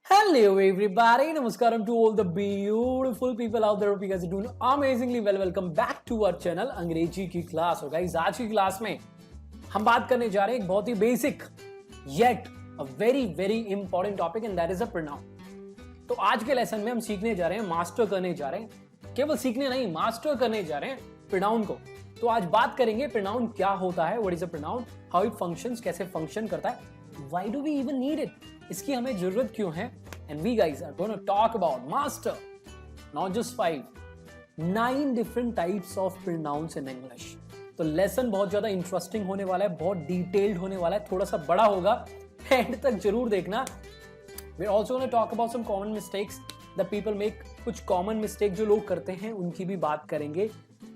Hello everybody, namaskaram to all the beautiful people out there. Hope you guys are doing amazingly well. Welcome back to our channel अंग्रेजी की class. और guys आज की class में हम बात करने जा रहे हैं एक बहुत ही basic yet a very important topic and that is a pronoun. तो आज के लेसन में हम सीखने जा रहे हैं, मास्टर करने जा रहे हैं, केवल सीखने नहीं मास्टर करने जा रहे हैं प्रोनाउन को। तो आज बात करेंगे प्रोनाउन क्या होता है, what is a pronoun, how it functions, कैसे फंक्शन करता है, why do we even need it, इसकी हमें जरूरत क्यों है। And we guys are gonna talk about master not just 5, 9 different types of pronouns in English. तो लेसन बहुत ज्यादा इंटरेस्टिंग होने वाला है, बहुत डिटेल्ड होने वाला है, थोड़ा सा बड़ा होगा, एंड तक जरूर देखना। We are also gonna talk about some common mistakes that people make. कुछ कॉमन मिस्टेक जो लोग करते हैं उनकी भी बात करेंगे,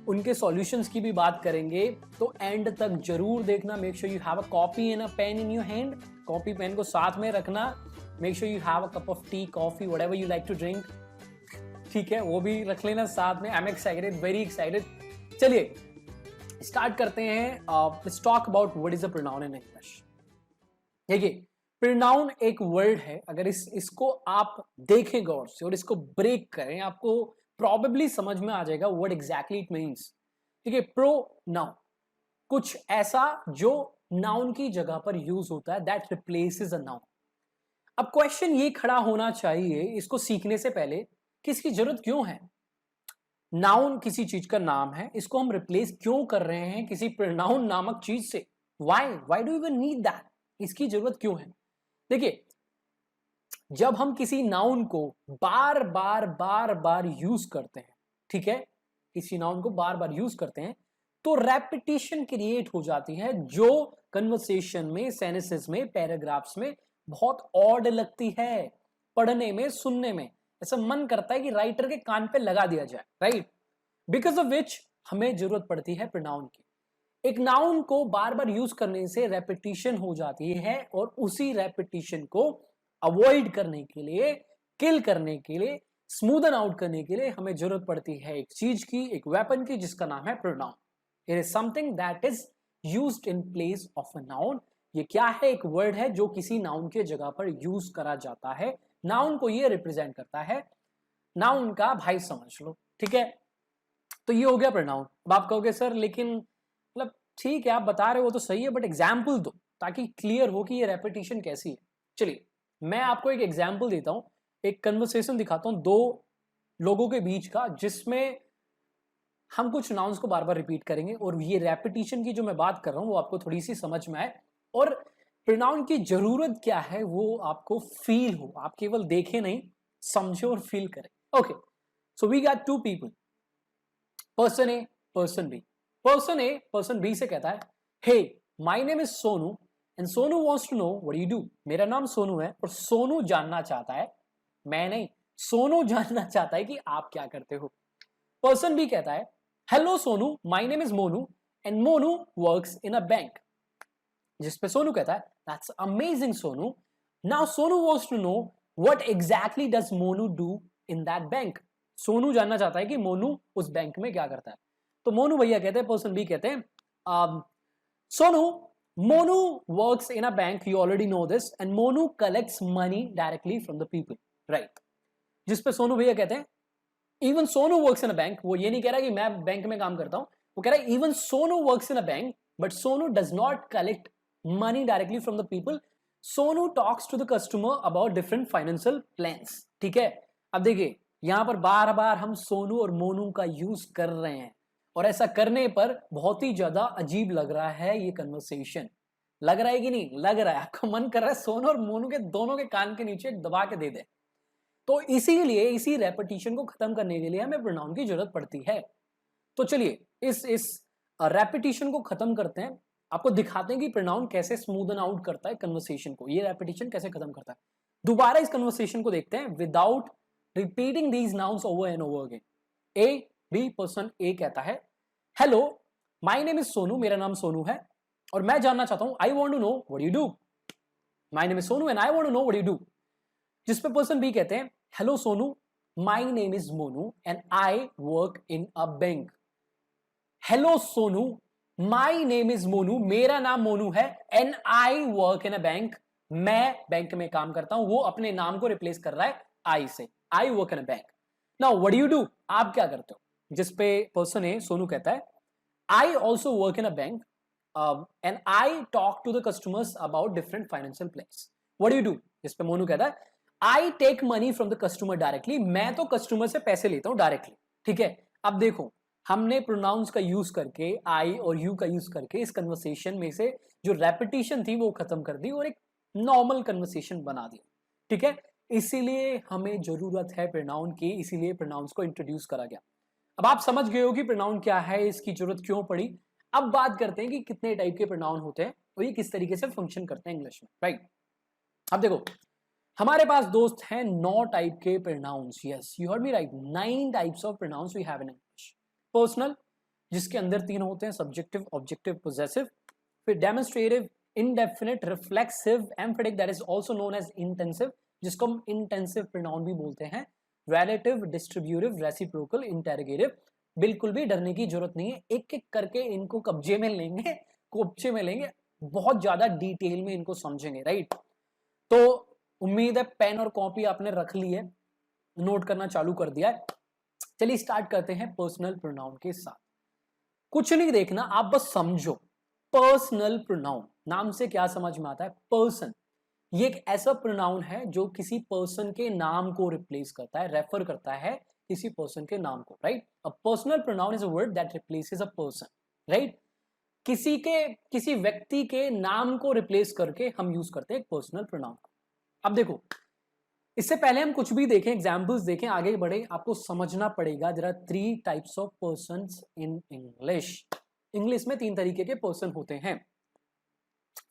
उनके सॉल्यूशंस की भी बात करेंगे। तो एंड तक जरूर देखना। Make sure you have a copy and a pen in your hand. Copy pen को साथ में रखना। Make sure you have a cup of tea, coffee, whatever you like to drink, ठीक है, वो भी रख लेना साथ में। I am excited, very excited. चलिए स्टार्ट करते हैं। Let's talk about what is a pronoun in English. देखिए प्रोनाउन एक वर्ड है, अगर इसको आप देखें गौर से और इसको ब्रेक करें, आपको प्रॉबेबली समझ में आ जाएगा व्हाट एग्जैक्टली इट मींस। ठीक है, प्रोनाउन कुछ ऐसा जो नाउन की जगह पर यूज होता है, दैट रिप्लेसेस अ नाउन। अब क्वेश्चन ये खड़ा होना चाहिए इसको सीखने से पहले कि इसकी जरूरत क्यों है। नाउन किसी चीज का नाम है, इसको हम रिप्लेस क्यों कर रहे हैं किसी प्रोनाउन नामक चीज से। Why do you even need that, इसकी जरूरत क्यों है। देखिए जब हम किसी नाउन को बार बार यूज करते हैं, ठीक है, किसी नाउन को बार बार यूज करते हैं तो रेपिटेशन क्रिएट हो जाती है, जो कन्वर्सेशन में, सेंटेंसेस में, पैराग्राफ्स में बहुत ऑड लगती है। पढ़ने में, सुनने में ऐसा मन करता है कि राइटर के कान पे लगा दिया जाए, राइट। बिकॉज ऑफ विच हमें जरूरत पड़ती है प्रोनाउन की। एक नाउन को बार बार यूज करने से रेपिटेशन हो जाती है और उसी रेपिटेशन को अवॉइड करने के लिए, किल करने के लिए, स्मूदन आउट करने के लिए हमें जरूरत पड़ती है एक चीज की, एक वेपन की, जिसका नाम है pronoun. It is something that is used in place of a noun. ये क्या है? एक वर्ड है जो किसी नाउन के जगह पर यूज करा जाता है। नाउन को ये रिप्रेजेंट करता है, नाउन का भाई समझ लो, ठीक है। तो ये हो गया प्रोनाउन। अब आप कहोगे सर लेकिन मतलब ठीक है आप बता रहे हो तो सही है, बट एग्जाम्पल दो ताकि क्लियर हो कि ये रेपिटेशन कैसी है। चलिए मैं आपको एक एग्जाम्पल देता हूं, एक कन्वर्सेशन दिखाता हूं दो लोगों के बीच का, जिसमें हम कुछ नाउन्स को बार बार रिपीट करेंगे और ये रेपिटेशन की जो मैं बात कर रहा हूं वो आपको थोड़ी सी समझ में आए और प्रोनाउन की जरूरत क्या है वो आपको फील हो। आप केवल देखें नहीं, समझो और फील करें। Okay, so we got two people, person A, person B. Person A person B से कहता है, hey my name is Sonu and Sonu wants to know what you do. मेरा नाम सोनू है और सोनू जानना चाहता है, मैं नहीं, सोनू जानना चाहता है कि आप क्या करते हो। पर्सन बी कहता है, hello Sonu, my name is Monu and Monu works in a bank. जिस पे सोनू कहता है, that's amazing Sonu, now Sonu wants to know what exactly does Monu do in that bank. Sonu जानना चाहता है कि मोनू उस बैंक में क्या करता है। तो मोनू भैया कहते हैं, पर्सन बी कहते हैं, Sonu, Monu works in a bank, you already know this, and Monu collects money directly from the people, right. जिस पे सोनू भैया कहते हैं, even Sonu works in a bank. वो ये नहीं कह रहा कि मैं बैंक में काम करता हूं, वो कह रहा है even Sonu works in a bank but Sonu does not collect money directly from the people. Sonu talks to the customer about different financial plans, ठीक है। अब देखिए यहां पर बार बार हम सोनू और मोनू का यूज कर रहे हैं और ऐसा करने पर बहुत ही ज्यादा अजीब लग रहा है ये कन्वर्सेशन। लग रहा है कि नहीं लग रहा है? आपको मन कर रहा है सोनू और मोनू के दोनों के कान के नीचे दबा के दे दे। तो इसीलिए इसी रेपिटेशन को खत्म करने के लिए हमें प्रोनाउन की जरूरत पड़ती है। तो चलिए इस रेपिटेशन को खत्म करते हैं, आपको दिखाते हैं कि प्रोनाउन कैसे स्मूदन आउट करता है कन्वर्सेशन को, ये रेपिटेशन कैसे खत्म करता है। दोबारा इस कन्वर्सेशन को देखते हैं without repeating these nouns over and over again. A B, person A कहता है, hello my name is Sonu, मेरा नाम सोनू है और मैं जानना चाहता हूं, I want to know what you do. My name is Sonu and I want to know what you do. जिस पे पर्सन बी कहते हैं, hello Sonu, my name is Monu and I work in a bank. Hello Sonu, my name is Monu, मेरा नाम मोनू है, and I work in a bank. मैं bank में काम करता हूं, वो अपने नाम को रिप्लेस कर रहा है आई से, आई work in a bank. Now what do you do, आप क्या करते हो? जिस पे पर्सन है सोनू कहता है I also work in a bank and I talk to the customers about different financial plans. What do you do, जिस पे मोनू कहता है I take money from the customer directly, मैं तो कस्टमर से पैसे लेता हूं डायरेक्टली। ठीक है, अब देखो हमने प्रोनाउंस का यूज करके, आई और यू का यूज करके इस कन्वर्सेशन में से जो रेपिटेशन थी वो खत्म कर दी और एक नॉर्मल कन्वर्सेशन बना दी। ठीक है, इसीलिए हमें जरूरत है प्रोनाउन की, इसीलिए प्रोनाउंस को इंट्रोड्यूस करा गया। अब आप समझ गए हो कि प्रोनाउन क्या है, इसकी जरूरत क्यों पड़ी। अब बात करते हैं कि कितने टाइप के प्रोनाउन होते हैं और ये किस तरीके से फंक्शन करते हैं इंग्लिश में, राइट। अब देखो हमारे पास दोस्त हैं 9 टाइप के pronouns. Yes, you heard me right, 9 types of pronouns we have in English. Personal, जिसके अंदर 3 होते हैं, सब्जेक्टिव, ऑब्जेक्टिव, पोजेसिव। फिर demonstrative, indefinite, reflexive, emphatic, that is also known as intensive, जिसको हम इंटेंसिव प्रोनाउन भी बोलते हैं। Relative, distributive, reciprocal, interrogative. बिल्कुल भी डरने की जरूरत नहीं है, एक एक करके इनको कब्जे में लेंगे, कोपचे में लेंगे, बहुत ज्यादा डिटेल में इनको समझेंगे, राइट। तो उम्मीद है पेन और कॉपी आपने रख ली है, नोट करना चालू कर दिया है। चलिए स्टार्ट करते हैं पर्सनल प्रोनाउन के साथ। कुछ नहीं देखना, आप बस समझो। पर्सनल प्रोनाउन नाम से क्या समझ में आता है? पर्सन, ये एक ऐसा प्रोनाउन है जो किसी पर्सन के नाम को रिप्लेस करता है, रेफर करता है किसी पर्सन के नाम को, right. A personal pronoun is a word that replaces a person, right. किसी व्यक्ति के नाम को रिप्लेस करके हम यूज करते हैं एक पर्सनल प्रोनाउन। अब देखो इससे पहले हम कुछ भी देखें, एग्जाम्पल्स देखें, आगे बढ़े, आपको समझना पड़ेगा। There are 3 types of persons in English. English में 3 तरीके के पर्सन होते हैं,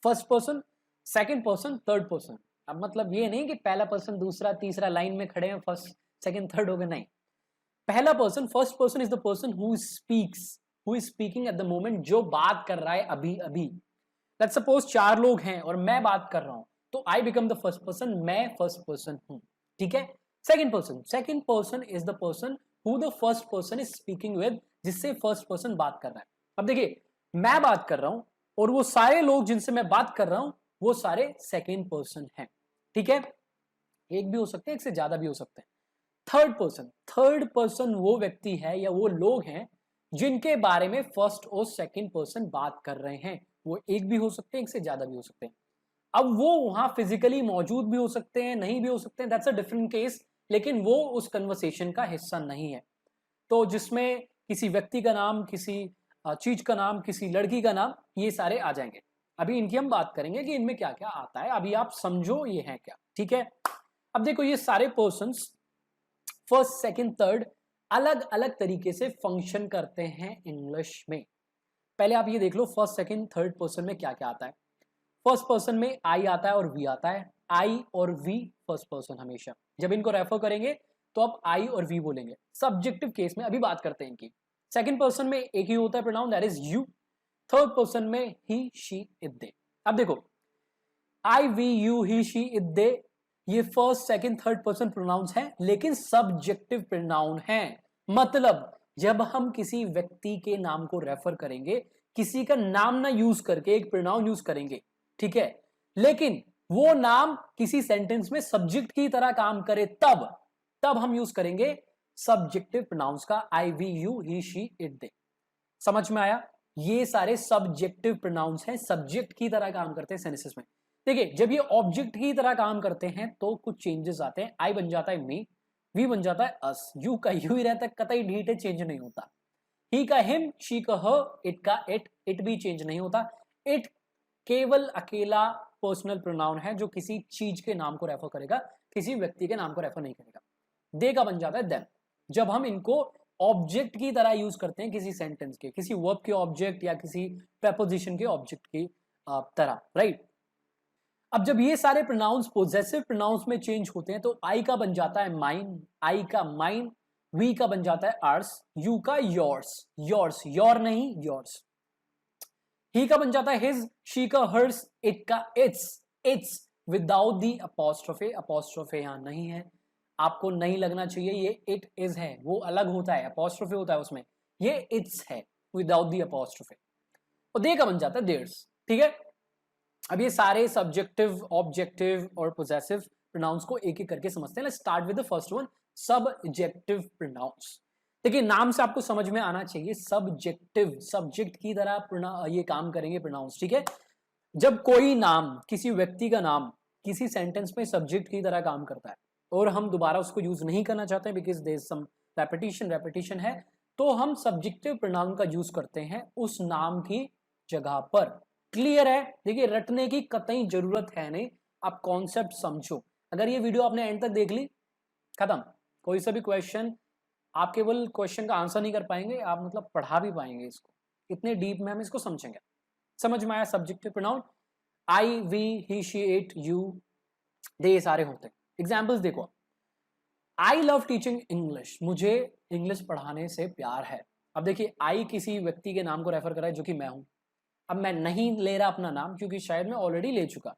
first person, second person, third person. अब मतलब ये नहीं कि पहला पर्सन, दूसरा, तीसरा लाइन में खड़े हैं, फर्स्ट सेकंड थर्ड हो गए, नहीं। पहला person, first person is the person who speaks, who is speaking at the moment, जो बात कर रहा है अभी अभी। लेट्स सपोज 4 लोग हैं और मैं बात कर रहा हूं, तो I become the first person, मैं फर्स्ट पर्सन हूं। ठीक है, second person is the person who the first person is speaking with, जिससे फर्स्ट पर्सन बात कर रहा है। अब देखिए मैं बात कर रहा हूं और वो सारे लोग जिनसे मैं बात कर रहा हूं वो सारे सेकंड पर्सन हैं। ठीक है, एक भी हो सकते हैं, एक से ज्यादा भी हो सकते हैं। थर्ड पर्सन वो व्यक्ति है या वो लोग हैं जिनके बारे में फर्स्ट और सेकंड पर्सन बात कर रहे हैं। वो एक भी हो सकते हैं, एक से ज्यादा भी हो सकते हैं। अब वो वहां फिजिकली मौजूद भी हो सकते हैं, नहीं भी हो सकते हैं, दैट्स अ डिफरेंट केस, लेकिन वो उस कन्वर्सेशन का हिस्सा नहीं है। तो जिसमें किसी व्यक्ति का नाम, किसी चीज का नाम, किसी लड़की का नाम, ये सारे आ जाएंगे। अभी इनकी हम बात करेंगे कि इनमें क्या क्या आता है, अभी आप समझो ये है क्या। ठीक है, अब देखो ये सारे पर्सन्स फर्स्ट, सेकंड, थर्ड अलग अलग तरीके से फंक्शन करते हैं इंग्लिश में। पहले आप ये देख लो फर्स्ट, सेकंड, थर्ड पर्सन में क्या क्या आता है। फर्स्ट पर्सन में आई आता है और वी आता है। आई और वी फर्स्ट पर्सन, हमेशा जब इनको रेफर करेंगे तो आप आई और वी बोलेंगे। सब्जेक्टिव केस में अभी बात करते हैं इनकी। सेकंड पर्सन में एक ही होता है pronoun, that is you. Third person में ही, शी, इट, दे। अब देखो I, we, you, he, she, it, they, ये first, second, third person pronouns हैं, लेकिन सब्जेक्टिव प्रोनाउन हैं। मतलब जब हम किसी व्यक्ति के नाम को रेफर करेंगे, किसी का नाम ना यूज करके एक प्रोनाउन यूज करेंगे, ठीक है, लेकिन वो नाम किसी सेंटेंस में सब्जेक्ट की तरह काम करे, तब हम यूज करेंगे सब्जेक्टिव प्रोनाउंस का, I, we, you, he, she, it, they. समझ में आया? ये सारे सब्जेक्टिव प्रोनाउंस हैं, सब्जेक्ट की तरह काम करते हैं सेंटेंसेस में। देखिए जब ये ऑब्जेक्ट की तरह काम करते हैं तो कुछ चेंजेस आते हैं। आई बन जाता है मी, वी बन जाता है अस, यू का यू ही रहता है, कतई ढीठे चेंज नहीं होता। ही का हिम, शी का ह, इट का इट भी चेंज नहीं होता। इट केवल अकेला पर्सनल प्रोनाउन है जो किसी चीज के नाम को रेफर करेगा, किसी व्यक्ति के नाम को रेफर नहीं करेगा। दे का बन जाता है देम, जब हम इनको ऑब्जेक्ट की तरह यूज करते हैं किसी सेंटेंस के, किसी वर्ब के ऑब्जेक्ट या किसी प्रेपोजिशन के ऑब्जेक्ट की तरह, राइट। अब जब ये सारे प्रोनाउंस पोजेसिव प्रोनाउंस में चेंज होते हैं तो आई का बन जाता है माइन, आई का माइन, वी का बन जाता है आर्स, यू का योर्स, योर्स योर नहीं योर्स, ही का बन जाता है हिज, शी का हर्स, इट का it's without the apostrophe, apostrophe यहां नहीं है, आपको नहीं लगना चाहिए, ये इट इज है, वो अलग होता है, अपोस्ट्रोफे होता है उसमें, ये इट्स है विदाउट दी अपोस्ट्रोफे। और दे का बन जाता है देयर्स, ठीक है। अब ये सारे सब्जेक्टिव, ऑब्जेक्टिव और पोजेसिव प्रोनाउंस को एक एक करके समझते हैं। Let's start with the first one, subjective pronouns. देखिए नाम से आपको समझ में आना चाहिए, सब्जेक्टिव, सब्जेक्ट की तरह ये काम करेंगे प्रोनाउंस, ठीक है। जब कोई नाम, किसी व्यक्ति का नाम किसी सेंटेंस में सब्जेक्ट की तरह काम करता है और हम दोबारा उसको यूज नहीं करना चाहते because there is some repetition है, तो हम सब्जेक्टिव प्रोनाउन का यूज करते हैं उस नाम की जगह पर। क्लियर है? देखिए रटने की कतई जरूरत है नहीं, आप कॉन्सेप्ट समझो। अगर ये वीडियो आपने एंड तक देख ली, खत्म। कोई सा भी क्वेश्चन, आप केवल क्वेश्चन का आंसर नहीं कर पाएंगे, आप मतलब पढ़ा भी पाएंगे इसको, इतने डीप में हम इसको समझेंगे। समझ में आया? Subjective pronoun I, we, he, she, it, you, they, ये सारे होते हैं। एग्जाम्पल्स देखो, आई लव टीचिंग इंग्लिश, मुझे इंग्लिश पढ़ाने से प्यार है। अब देखिए आई किसी व्यक्ति के नाम को रेफर कर रहा है जो कि मैं हूं। अब मैं नहीं ले रहा अपना नाम क्योंकि शायद मैं ऑलरेडी ले चुका,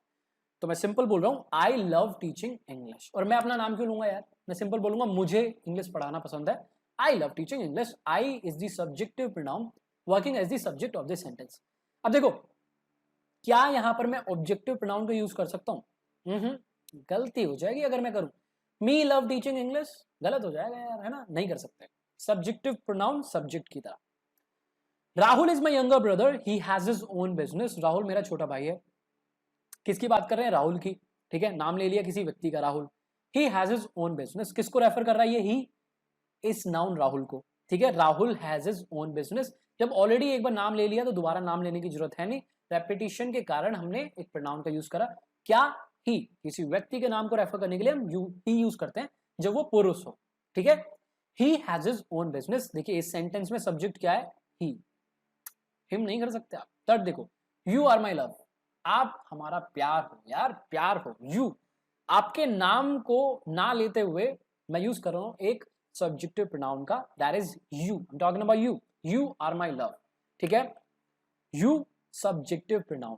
तो मैं सिंपल बोल रहा हूं आई लव टीचिंग इंग्लिश। और मैं अपना नाम क्यों लूंगा यार, मैं सिंपल बोलूंगा मुझे इंग्लिश पढ़ाना पसंद है, I love teaching English. I is the subjective pronoun working as the subject of the sentence. अब देखो क्या यहां पर मैं ऑब्जेक्टिव प्रोनाउन का यूज कर सकता हूं? गलती हो जाएगी अगर मैं करूं मी लव टीचिंग इंग्लिश, गलत हो जाएगा यार, है ना, नहीं कर सकते। सब्जेक्टिव प्रोनाउन सब्जेक्ट की तरह। Rahul is my younger brother, he has his own business, Rahul मेरा छोटा भाई है। किसकी बात कर रहे हैं? राहुल की, ठीक है, नाम ले लिया किसी व्यक्ति का, Rahul. He has his own business, किसको रेफर कर रहा है ये ही? इस नाउन राहुल को, ठीक है। Rahul has his own business. जब ऑलरेडी एक बार नाम ले लिया तो दोबारा नाम लेने की जरूरत है नहीं, रेपिटेशन के कारण हमने एक प्रोनाउन का यूज करा। क्या? ही, किसी व्यक्ति के नाम को रेफर करने के लिए हम ही यूज करते हैं जब वो पुरुष हो, ठीक है। He has his own business, देखिए इस सेंटेंस में सब्जेक्ट क्या है? ही, हिम नहीं कर सकते आप। थर्ड देखो, यू आर माई लव, आप हमारा प्यार हो यार, प्यार हो। यू, आपके नाम को ना लेते हुए मैं यूज कर रहा हूं एक सब्जेक्टिव प्रोनाउन का, that is you, I am talking about you, you are my love, ठीक है। यू सब्जेक्टिव प्रोनाउन,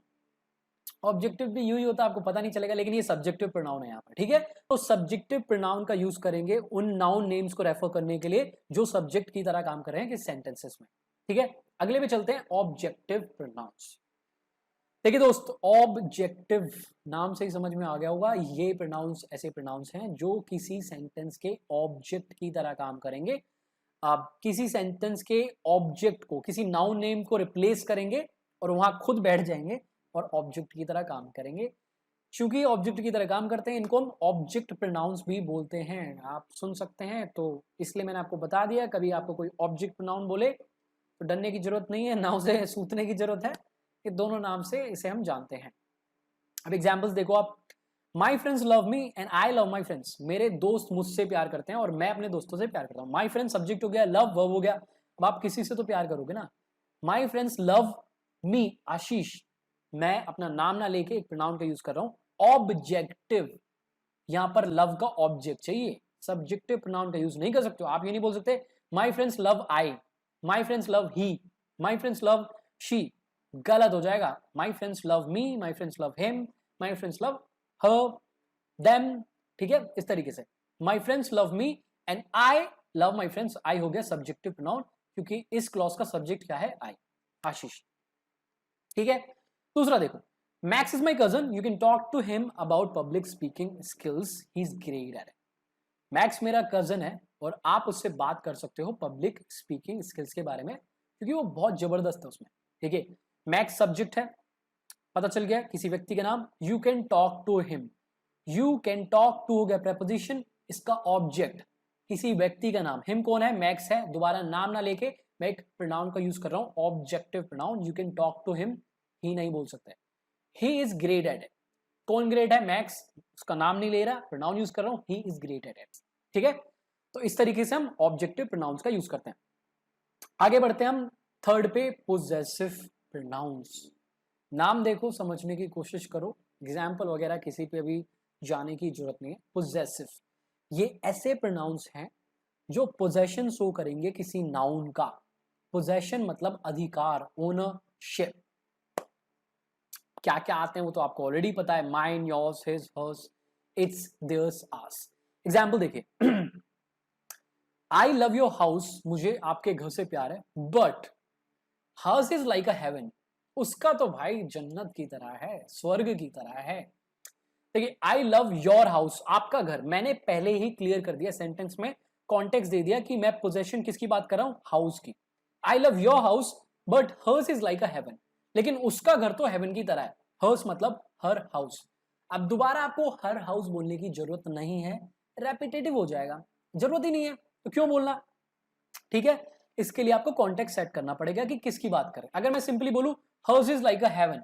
ऑब्जेक्टिव भी यू ही होता है, आपको पता नहीं चलेगा, लेकिन ये सब्जेक्टिव प्रोनाउन है यहाँ पर, ठीक है। तो सब्जेक्टिव प्रोनाउन का यूज करेंगे उन नाउन नेम्स को रेफर करने के लिए जो सब्जेक्ट की तरह काम कर रहे हैं किस सेंटेंसेस में, ठीक है। अगले में चलते हैं, ऑब्जेक्टिव प्रोनाउंस। देखिए दोस्त, ऑब्जेक्टिव नाम से ही समझ में आ गया होगा, ये प्रोनाउंस ऐसे प्रोनाउंस हैं जो किसी सेंटेंस के ऑब्जेक्ट की तरह काम करेंगे। आप किसी सेंटेंस के ऑब्जेक्ट को, किसी नाउन नेम को रिप्लेस करेंगे और वहां खुद बैठ जाएंगे और ऑब्जेक्ट की तरह काम करेंगे। चूंकि ऑब्जेक्ट की तरह काम करते हैं, इनको हम ऑब्जेक्ट प्रोनाउंस भी बोलते हैं, आप सुन सकते हैं, तो इसलिए मैंने आपको बता दिया। कभी आपको कोई ऑब्जेक्ट प्रोनाउन बोले तो डरने की जरूरत नहीं है, ना उसे सूतने की जरूरत है, कि दोनों नाम से इसे हम जानते हैं। अब एग्जाम्पल्स देखो आप, माई friends love me and I love my friends, मेरे दोस्त मुझसे प्यार करते हैं और मैं अपने दोस्तों से प्यार करता हूँ। माई फ्रेंड सब्जेक्ट हो गया, लव वर्ब हो गया। अब आप किसी से तो प्यार करोगे ना। माई फ्रेंड्स लव मी आशीष, मैं अपना नाम ना लेके एक प्रोनाउन का यूज कर रहा हूं, ऑब्जेक्टिव। यहां पर लव का ऑब्जेक्ट चाहिए, सब्जेक्टिव प्रोनाउन का यूज नहीं कर सकते हो। आप ये नहीं बोल सकते my friends love I, my friends love he, my friends love she, गलत हो जाएगा। My friends love me, my friends love him, my friends love her, them, ठीक है, इस तरीके से। My friends love me and I love my friends, I हो गया सब्जेक्टिव प्रोनाउन, क्योंकि इस क्लॉज का सब्जेक्ट क्या है? आई, आशीष, ठीक है। दूसरा देखो, Max is my cousin, you can talk to him about public speaking skills, he is great at it. Max मेरा कजन है और आप उससे बात कर सकते हो पब्लिक स्पीकिंग स्किल्स के बारे में, क्योंकि वो बहुत जबरदस्त है उसमें, ठीक है। मैक्स सब्जेक्ट है, पता चल गया, किसी व्यक्ति का नाम। You can talk to him, you can talk to हो गया प्रेपोजिशन, इसका ऑब्जेक्ट किसी व्यक्ति का नाम। हिम कौन है? मैक्स है। दोबारा नाम ना लेके मैं एक प्रोनाउन का यूज कर रहा हूं, objective pronoun. You can talk to him, he नहीं बोल सकते। He is great at it, कौन ग्रेट है? मैक्स, उसका नाम नहीं ले रहा, प्रोनाउन यूज कर रहा हूं, ही इज ग्रेट एट इट, ठीक है। तो इस तरीके से हम ऑब्जेक्टिव प्रोनाउंस का यूज करते हैं। आगे बढ़ते हैं हम थर्ड पे, पोजेसिव प्रोनाउंस। नाम देखो, समझने की कोशिश करो, एग्जाम्पल वगैरह किसी पे भी जाने की जरूरत नहीं है। पोजेसिव, ये ऐसे प्रोनाउंस हैं जो पोजेशन शो करेंगे किसी नाउन का। पोजेशन मतलब अधिकार, ओनरशिप। क्या क्या आते हैं वो तो आपको ऑलरेडी पता है, mine, yours, his, hers, its, theirs, ours. Example देखिए, आई लव योर हाउस, मुझे आपके घर से प्यार है, but hers is like a heaven, उसका तो भाई जन्नत की तरह है, स्वर्ग की तरह है। देखिए, आई लव योर हाउस, आपका घर, मैंने पहले ही क्लियर कर दिया सेंटेंस में, कॉन्टेक्स्ट दे दिया कि मैं पोजेशन किसकी बात कर रहा हूं, हाउस की। I love your house but hers is like a heaven, लेकिन उसका घर तो हेवन की तरह है। हर्स मतलब हर हाउस। अब दोबारा आपको हर हाउस बोलने की जरूरत नहीं है, रेपिटेटिव हो जाएगा, जरूरत ही नहीं है, तो क्यों बोलना। ठीक है, इसके लिए आपको कॉन्टेक्स्ट सेट करना पड़ेगा कि किसकी बात करें। अगर मैं सिंपली बोलूं hers is like a heaven,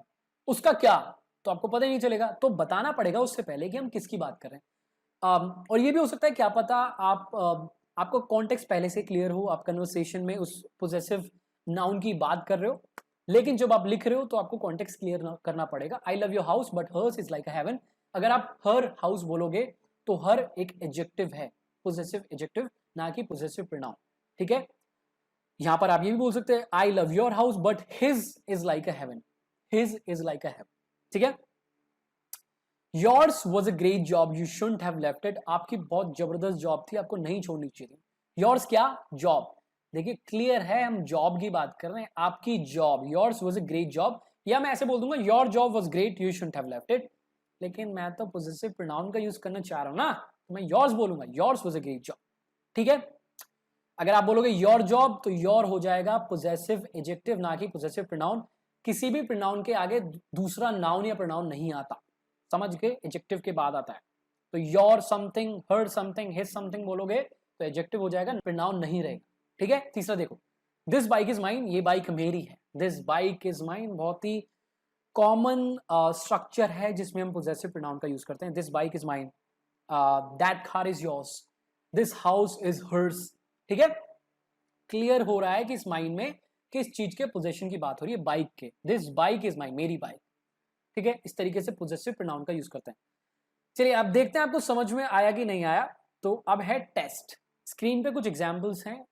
उसका क्या, तो आपको पता ही नहीं चलेगा, तो बताना पड़ेगा उससे पहले कि हम किसकी बात कर रहे हैं। और ये भी हो सकता है, क्या पता आपको कॉन्टेक्स्ट पहले से क्लियर हो, आप कन्वर्सेशन में उस पोजेसिव नाउन की बात कर रहे हो, लेकिन जब आप लिख रहे हो तो आपको कॉन्टेक्स्ट क्लियर करना पड़ेगा। I love your house but hers is like a heaven, अगर आप हर हाउस बोलोगे तो हर एक एडजेक्टिव है, पोजेसिव एडजेक्टिव, ना कि पोजेसिव प्रोनाउन। ठीक है, यहां पर आप ये भी बोल सकते हैं I love your house but his is like a heaven, his is like a heaven. ठीक है, yours was a great job you shouldn't have left it, आपकी बहुत जबरदस्त जॉब थी, आपको नहीं छोड़नी चाहिए। योर्स क्या, जॉब। देखिए क्लियर है, हम जॉब की बात कर रहे हैं, आपकी job, yours was a great job, या मैं ऐसे बोल दूंगा your job was great you shouldn't have left it, लेकिन मैं तो पोजेसिव प्रोनाउन का यूज करना चाह रहा हूं ना, तो मैं योर्स बोलूंगा, yours was a great job. ठीक है, अगर आप बोलोगे योर जॉब तो योर हो जाएगा पोजेसिव एडजेक्टिव, ना कि पोजेसिव प्रोनाउन। किसी भी प्रोनाउन के आगे दूसरा नाउन या प्रोनाउन नहीं आता, समझ के, एडजेक्टिव के बाद आता है। तो your something, her something, his something बोलोगे तो एडजेक्टिव हो जाएगा, प्रोनाउन नहीं रहेगा। ठीक है, तीसरा देखो, दिस बाइक इज माइन, ये बाइक मेरी है, दिस बाइक इज माइन बहुत ही कॉमन स्ट्रक्चर है जिसमें हम पोजेसिव प्रोनाउन का यूज करते हैं। This bike is mine, that car is yours, this house is hers. ठीक है, क्लियर हो रहा है कि इस माइन में किस चीज के पोजेशन की बात हो रही है, बाइक के। दिस बाइक इज माइन, मेरी बाइक। ठीक है, इस तरीके से पोजेसिव प्रोनाउन का यूज करते हैं। चलिए अब देखते हैं आपको समझ में आया कि नहीं आया। तो अब है टेस्ट, स्क्रीन पे कुछ एग्जांपल्स हैं,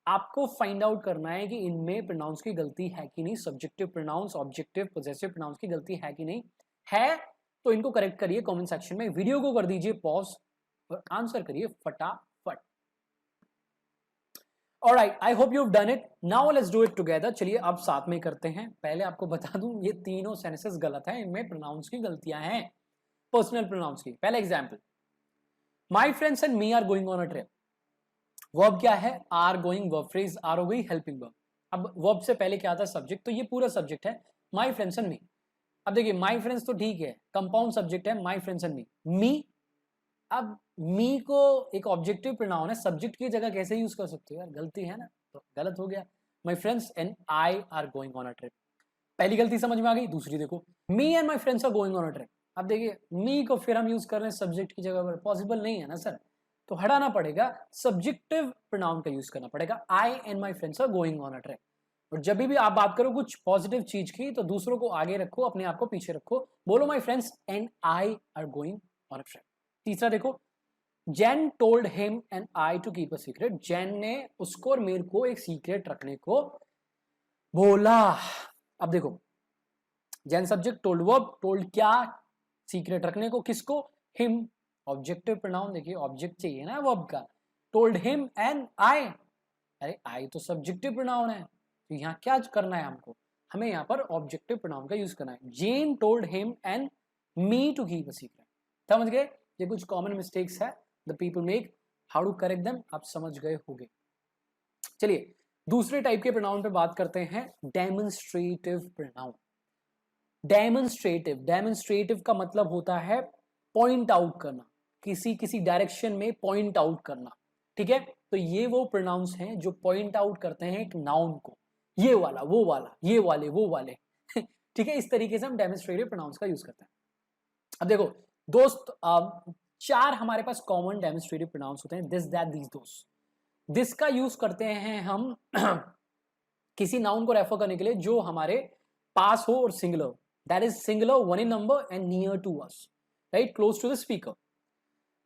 आपको फाइंड आउट करना है कि इनमें प्रोनाउंस की गलती है कि नहीं, subjective pronouns, objective, possessive pronouns की गलती है कि नहीं है, तो इनको करेक्ट करिए कमेंट सेक्शन में, वीडियो को कर दीजिए पॉज और आंसर करिए फटाफट। Alright, I hope you have done it, now let's do it together. चलिए अब साथ में करते हैं। पहले आपको बता दूं ये तीनों सेंटेंसेस गलत हैं, इनमें प्रोनाउंस की गलतियां हैं, पर्सनल प्रोनाउंस की। पहला example, my friends and me are going on a trip. Verb क्या है, are going, verb phrase are हो गई हेल्पिंग वर्ब। अब वर्ब से पहले क्या आता है, सब्जेक्ट, तो ये पूरा सब्जेक्ट है माय फ्रेंड्स एंड मी। अब देखिए माय फ्रेंड्स तो ठीक है, कंपाउंड सब्जेक्ट है, माय फ्रेंड्स एंड मी, मी, अब मी को एक ऑब्जेक्टिव प्रोनाउन है, सब्जेक्ट की जगह कैसे यूज कर सकते हो यार, गलती है ना, तो गलत हो गया। My friends and I are going on a trip, पहली गलती समझ में आ गई। दूसरी देखो, me and my friends are going on a trip. अब देखिए मी को फिर हम यूज कर रहे हैं सब्जेक्ट की जगह पर, पॉसिबल नहीं है ना सर, तो हटाना पड़ेगा, सब्जेक्टिव प्रोनाउन का यूज करना पड़ेगा, I and my friends are going on a trip. और जब भी आप बात करो कुछ पॉजिटिव चीज की, तो दूसरों को आगे रखो, अपने आप को पीछे रखो, बोलो my friends and I are going on a trip. तीसरा देखो, Jane told him and I to keep a secret, Jane ने उसको और मेरे को एक सीक्रेट रखने को बोला। अब देखो, Jain subject, told verb, told क्या, सीक्रेट रखने को, किसको, हिम, ऑब्जेक्टिव प्रोनाउन, देखिए ऑब्जेक्ट चाहिए ना वर्ब का, टोल्ड हिम एंड आई, अरे आई तो सब्जेक्टिव प्रोनाउन है, तो यहाँ क्या करना है हमको, हमें यहाँ पर ऑब्जेक्टिव प्रोनाउन का यूज करना है। Jane told him and me to keep a secret, समझ गए, ये कुछ कॉमन मिस्टेक्स है the people make, how to correct them आप समझ गए होंगे। चलिए दूसरे टाइप के प्रोनाउन पे बात करते हैं, डेमोन्स्ट्रेटिव प्रोनाउन। डेमोन्स्ट्रेटिव, डेमोन्स्ट्रेटिव का मतलब होता है पॉइंट आउट करना, किसी किसी डायरेक्शन में पॉइंट आउट करना। ठीक है, तो ये वो प्रोनाउंस हैं जो पॉइंट आउट करते हैं एक नाउन को, ये वाला, वो वाला, ये वाले, वो वाले ठीक है, इस तरीके से हम डेमोन्स्ट्रेटिव प्रोनाउंस का यूज करते हैं। अब देखो दोस्त, चार हमारे पास कॉमन डेमोन्स्ट्रेटिव प्रोनाउंस होते हैं, this, that, these, those. This का यूज करते हैं हम किसी नाउन को रेफर करने के लिए जो हमारे पास हो और singular, that is singular, one in number and near to us, right, close to the speaker.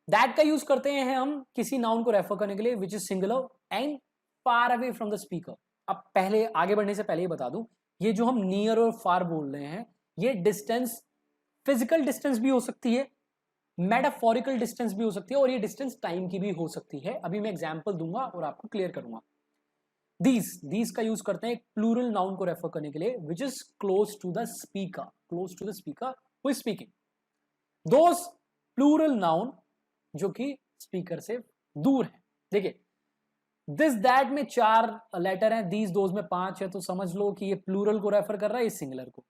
That का यूज करते हैं हम किसी नाउन को रेफर करने के लिए which is singular and far away from the speaker. अब पहले आगे बढ़ने से पहले ही बता दूं, ये जो हम नियर और फार बोल रहे हैं, ये डिस्टेंस फिजिकल डिस्टेंस भी हो सकती है, मेटाफोरिकल डिस्टेंस भी हो सकती है, और ये डिस्टेंस टाइम की भी हो सकती है। अभी मैं एग्जांपल दूंगा और आपको क्लियर करूंगा। दीज का यूज करते हैं एक प्लूरल नाउन को रेफर करने के लिए which is close to the speaker who is speaking. Those plural noun जो कि स्पीकर से दूर है। देखिए दिस दैट में 4 लेटर हैं, दीज दोज में 5 है, तो समझ लो कि ये प्लूरल को रेफर कर रहा है, इस सिंगुलर को।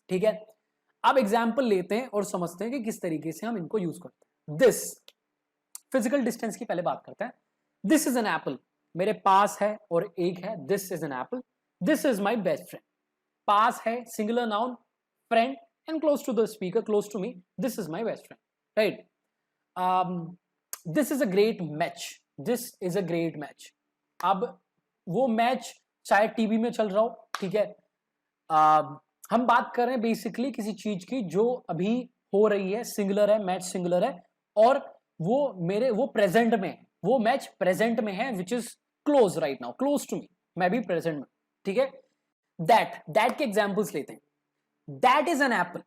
ठीक है, अब एग्जाम्पल लेते हैं और समझते हैं कि किस तरीके से हम इनको यूज करते हैं। दिस फिजिकल डिस्टेंस की पहले बात करते हैं। दिस इज एन एप्पल, मेरे पास है और एक है, this is an apple. This is my best friend, पास है singular noun, friend and close to the speaker, close to me, this is my best friend, right. This is a great match, this is a great match. अब वो match शायद TV में चल रहा हो, ठीक है। हम बात कर रहे हैं बेसिकली किसी चीज की जो अभी हो रही है, सिंगुलर है, मैच सिंगुलर है, और वो प्रेजेंट में, वो मैच प्रेजेंट में है, which is close right now, close to me, मैं भी प्रेजेंट में, ठीक है। दैट के एग्जाम्पल्स लेते हैं। दैट इज एन एप्पल,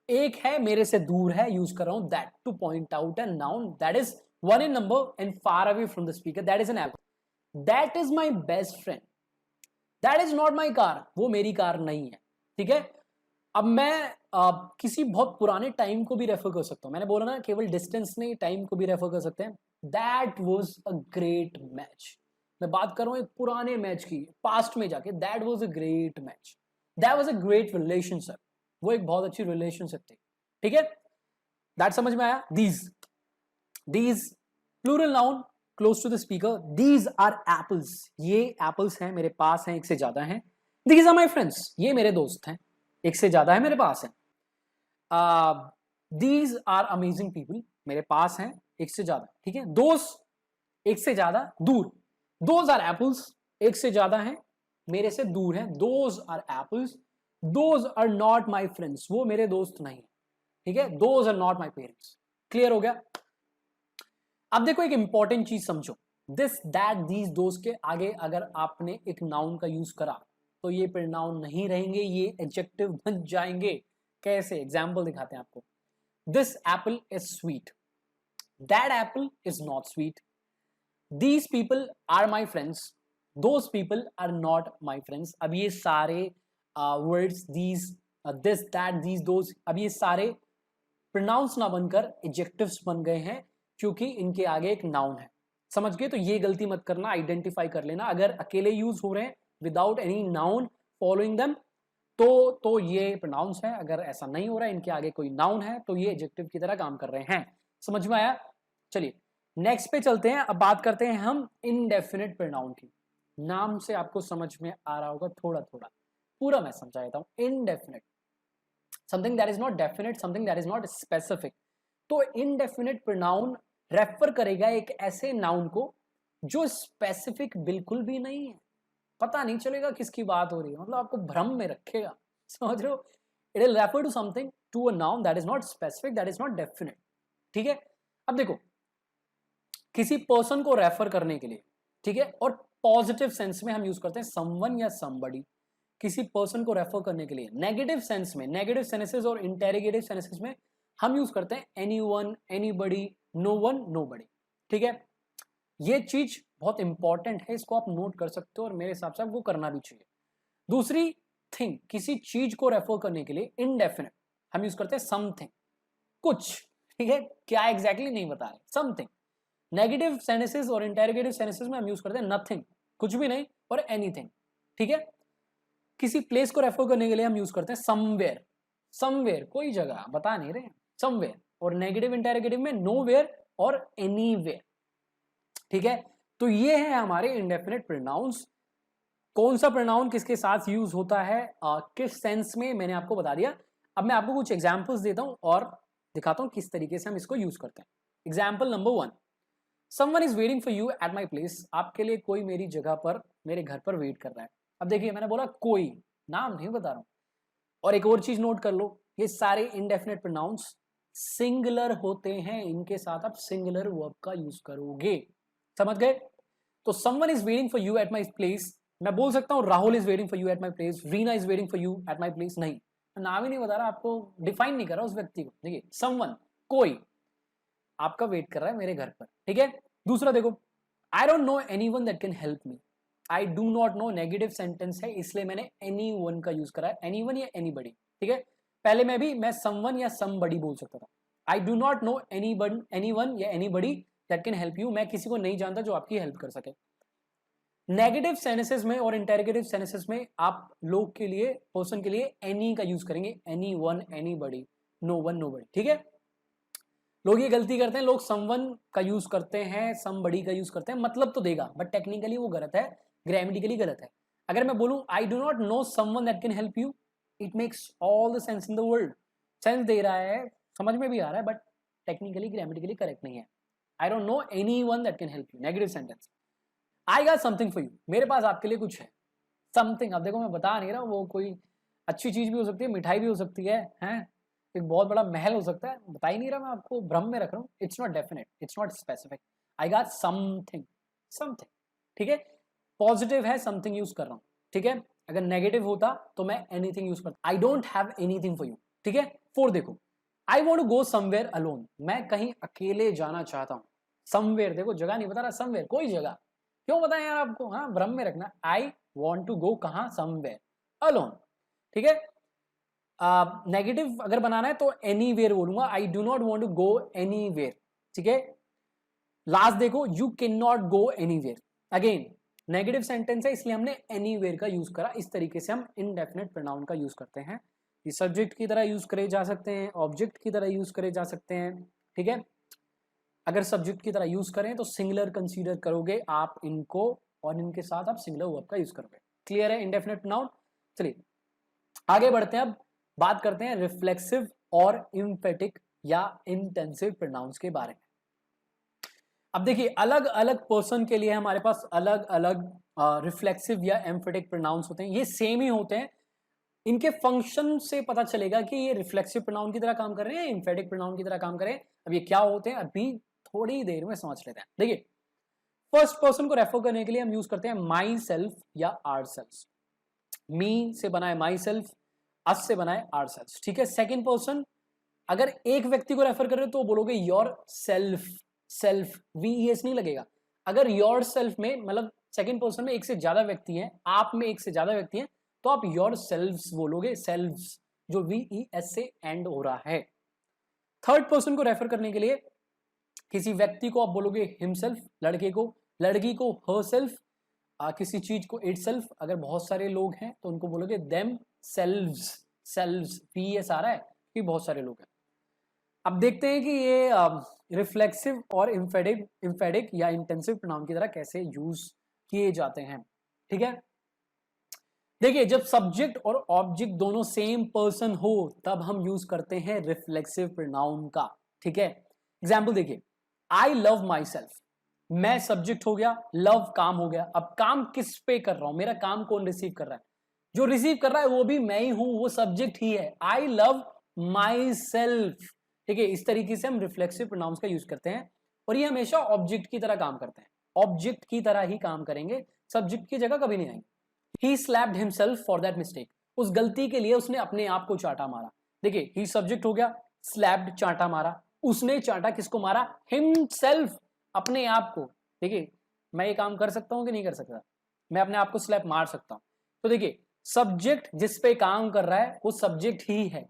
एक है मेरे से दूर है, यूज कर रहा हूं that to point out an noun that is 1 in number and far away from the speaker, that is an apple। that is my best friend, that is not my car, वो मेरी car नहीं है, ठीक है। अब मैं किसी बहुत पुराने टाइम को भी रेफर कर सकता हूं, मैंने बोला ना केवल डिस्टेंस नहीं, टाइम को भी रेफर कर सकते हैं। That was a great match, मैं बात कर रहा हूं एक पुराने मैच की, पास्ट में जाके, that was a great match, that was a great relationship, वो एक बहुत अच्छी रिलेशनशिप थी, ठीक है। दैट समझ में आया। These plural noun close to the speaker, these are apples, ये apples हैं, मेरे पास हैं, एक से ज्यादा हैं। These are my friends, ये मेरे दोस्त हैं, एक से ज्यादा है, मेरे पास है। These are amazing people, मेरे पास हैं, एक से ज्यादा, ठीक है। Those एक से ज्यादा, दूर। Those are apples, एक से ज्यादा हैं, मेरे से दूर हैं। Those are apples, those are not my friends, वो मेरे दोस्त नहीं है, ठीक है। Those are not my parents, clear हो गया। अब देखो एक इंपॉर्टेंट चीज समझो, दिस दैट दीज दोस्त के आगे अगर आपने एक नाउन का यूज करा तो ये प्रोनाउन नहीं रहेंगे, ये एडजेक्टिव बन जाएंगे। कैसे, एग्जाम्पल दिखाते हैं आपको। This apple is sweet, that apple is not sweet, these people are my friends, those people are not my friends. अब ये सारे words these, this that these those, अब ये सारे प्रोनाउंस ना बनकर एडजेक्टिव्स बन गए हैं, क्योंकि इनके आगे एक नाउन है। समझ गए, तो ये गलती मत करना, आइडेंटिफाई कर लेना। अगर अकेले यूज हो रहे हैं without any noun following them तो ये प्रोनाउंस है, अगर ऐसा नहीं हो रहा है, इनके आगे कोई नाउन है, तो ये एडजेक्टिव की तरह काम कर रहे हैं। समझ में आया। चलिए नेक्स्ट पे चलते हैं। अब बात करते हैं हम इनडेफिनिट प्रोनाउन की। नाम से आपको समझ में आ रहा होगा थोड़ा थोड़ा, पूरा मैं समझा देता हूं। Indefinite, something that is not definite, something that is not specific. तो इनडेफिनिट प्रोनाउन रेफर करेगा एक ऐसे नाउन को जो स्पेसिफिक बिल्कुल भी नहीं है, पता नहीं चलेगा किसकी बात हो रही है, मतलब आपको भ्रम में रखेगा, समझ रहे हो। It will refer to something, to a noun that is not specific, that is not definite, ठीक है। अब देखो किसी पर्सन को रेफर करने के लिए, ठीक है, और पॉजिटिव सेंस में हम यूज करते हैं समवन या समबडी। किसी पर्सन को रेफर करने के लिए नेगेटिव सेंस में, नेगेटिव सेंसेस और इंटेरोगेटिव सेंसेस में हम यूज करते हैं anyone, anybody, no one, nobody, ठीक है। ये चीज बहुत इंपॉर्टेंट है, इसको आप नोट कर सकते हो और मेरे हिसाब से आपको करना भी चाहिए। दूसरी थिंग, किसी चीज को रेफर करने के लिए इनडेफिनेट हम यूज करते हैं समथिंग, कुछ, ठीक है, क्या एग्जैक्टली नहीं बता रहे, समथिंग। नेगेटिव सेंसेस और इंटेरोगेटिव सेंसेस में हम यूज करते हैं नथिंग, कुछ भी नहीं, और एनीथिंग, ठीक है। किसी प्लेस को रेफर करने के लिए हम यूज करते हैं समवेयर, समवेयर कोई जगह बता नहीं रहे, समवेयर। और नेगेटिव इंटेरोगेटिव में नोवेयर और एनीवेयर, ठीक है। तो ये है हमारे इंडेफिनिट प्रोनाउंस। कौन सा प्रोनाउन किसके साथ यूज होता है, किस सेंस में, मैंने आपको बता दिया। अब मैं आपको कुछ एग्जांपल्स देता हूं और दिखाता हूं किस तरीके से हम इसको यूज करते हैं। Example number 1, someone is waiting for you at my place, आपके लिए कोई मेरी जगह पर, मेरे घर पर वेट कर रहा है। अब देखिए मैंने बोला कोई, नाम नहीं बता रहा हूं। और एक और चीज नोट कर लो, ये सारे इंडेफिनिट प्रोनाउंस सिंगुलर होते हैं, इनके साथ आप सिंगुलर वर्ब का यूज करोगे, समझ गए। तो someone is waiting for you at my place, मैं बोल सकता हूं Rahul is waiting for you at my place, Reena is waiting for you at my place, नहीं, नाम ही नहीं बता रहा, आपको डिफाइन नहीं कर रहा उस व्यक्ति को। देखिए समवन, कोई आपका वेट कर रहा है मेरे घर पर, ठीक है। दूसरा देखो, I don't know anyone that can help me, I do not no negative sentence है, इसलिए मैंने एनी वन का यूज करा है, एनी वन या एनीबडी, ठीक है। पहले मैं समवन या समबडी बोल सकता था। I do not know anyone या anybody that can help you, मैं किसी को नहीं जानता जो आपकी हेल्प कर सके। नेगेटिव सेंटेंसेस में और इंटेरोगेटिव सेंटेंसेस में आप लोग के लिए, पर्सन के लिए एनी का यूज करेंगे, anyone, anybody, no one, nobody, ठीक है। लोग ये गलती करते हैं, लोग समवन का यूज करते हैं, समबडी का यूज करते हैं, मतलब तो देगा बट टेक्निकली वो गलत है, ग्रामेटिकली गलत है। अगर मैं बोलूं I do not know someone that can help you, it makes all the sense in the world, sense दे रहा है, समझ में भी आ रहा है, बट टेक्निकली ग्रामेटिकली करेक्ट नहीं है। I don't know any one that can help you, negative sentence. I got something for you, मेरे पास आपके लिए कुछ है, समथिंग। अब देखो मैं बता नहीं रहा, वो कोई अच्छी चीज भी हो सकती है, मिठाई भी हो सकती है, हैं एक बहुत बड़ा महल हो सकता है, बता ही नहीं रहा, मैं आपको भ्रम में रख रहा हूँ। It's not definite, it's not specific. I got something, something, ठीक है। पॉजिटिव है, समथिंग यूज कर रहा हूँ, ठीक है। अगर नेगेटिव होता तो मैं एनीथिंग यूज करता, I don't have anything for you, ठीक है। 4 देखो, I want to go somewhere alone, मैं कहीं अकेले जाना चाहता हूँ। समवेयर देखो, जगह नहीं बता रहा, समवेयर कोई जगह, क्यों बताएं यार आपको, हाँ भ्रम में रखना। आई वॉन्ट टू गो कहाँ, समवेयर अलोन, ठीक है। नेगेटिव अगर बनाना है तो एनीवेयर बोलूंगा, I do not want to go anywhere, ठीक है। लास्ट देखो, you can not go anywhere, again negative sentence है, इसलिए हमने एनीवेयर का यूज करा। इस तरीके से हम इनडेफिनेट प्रोनाउन का यूज करते हैं। ये सब्जेक्ट की तरह यूज करे जा सकते हैं, ऑब्जेक्ट की तरह यूज करे जा सकते हैं, ठीक है। अगर सब्जेक्ट की तरह यूज करें तो सिंगुलर कंसीडर करोगे आप इनको, और इनके साथ आप सिंगुलर वर्ब का यूज करोगे। क्लियर है इनडेफिनेट प्रोनाउन। चलिए आगे बढ़ते हैं, अब बात करते हैं रिफ्लेक्सिव और एम्फेटिक या इंटेंसिव प्रोनाउंस के बारे में। अब देखिए अलग अलग पर्सन के लिए हमारे पास अलग अलग रिफ्लेक्सिव या एम्फेटिक प्रोनाउंस होते हैं, ये सेम ही होते हैं, इनके फंक्शन से पता चलेगा कि ये रिफ्लेक्सिव प्रोनाउन की तरह काम कर रहे हैं, एम्फेटिक प्रोनाउन की तरह काम करें। अब ये क्या होते हैं अभी थोड़ी देर में समझ लेते हैं। देखिए फर्स्ट पर्सन को रेफर करने के लिए हम यूज करते हैं माई सेल्फ या आवर सेल्फ। मी से बना है माई सेल्फ, अस से बना है आवर सेल्फ, ठीक है। सेकंड पर्सन अगर एक व्यक्ति को रेफर कर रहे हो तो बोलोगे योर सेल्फ, सेल्फ वीएस नहीं लगेगा। अगर योर सेल्फ में मतलब सेकंड पर्सन में एक से ज्यादा व्यक्ति हैं, आप में एक से ज्यादा व्यक्ति हैं, तो आप योर सेल्व्स बोलोगे, सेल्व्स जो वीईएस से एंड हो रहा है। थर्ड पर्सन को रेफर करने के लिए किसी व्यक्ति को आप बोलोगे हिमसेल्फ, लड़के को, लड़की को हर सेल्फ, किसी चीज को इट सेल्फ, अगर बहुत सारे लोग हैं तो उनको बोलोगे देम सेल्व्स, सेल्व्स वीएस आ रहा है कि बहुत सारे लोग हैं। अब देखते हैं कि ये रिफ्लेक्सिव और इंफेडिक या इंटेंसिव प्रोनाउन की तरह कैसे यूज किए जाते हैं, ठीक है। देखिए जब सब्जेक्ट और ऑब्जेक्ट दोनों सेम पर्सन हो तब हम यूज करते हैं रिफ्लेक्सिव प्रोनाउन का, ठीक है। एग्जाम्पल देखिए, आई लव माई सेल्फ, मैं सब्जेक्ट हो गया, लव काम हो गया। अब काम किस पे कर रहा हूं, मेरा काम कौन रिसीव कर रहा है, जो रिसीव कर रहा है वो भी मैं ही हूं, वो सब्जेक्ट ही है। आई लव माई सेल्फ, ठीक है। इस तरीके से हम रिफ्लेक्सिव प्रोनाउंस का यूज करते हैं और ये हमेशा ऑब्जेक्ट की तरह काम करते हैं, ऑब्जेक्ट की तरह ही काम करेंगे, सब्जेक्ट की जगह कभी नहीं आएंगे। ही slapped himself for that mistake, उस गलती के लिए उसने अपने आप को चांटा मारा। देखिए ही सब्जेक्ट हो गया, स्लैप्ड चांटा मारा, उसने चांटा किसको मारा, हिमसेल्फ, अपने आप को। देखिए मैं ये काम कर सकता हूं कि नहीं कर सकता, मैं अपने आप को स्लैप मार सकता हूं। तो देखिए सब्जेक्ट जिस पे काम कर रहा है वो सब्जेक्ट ही है।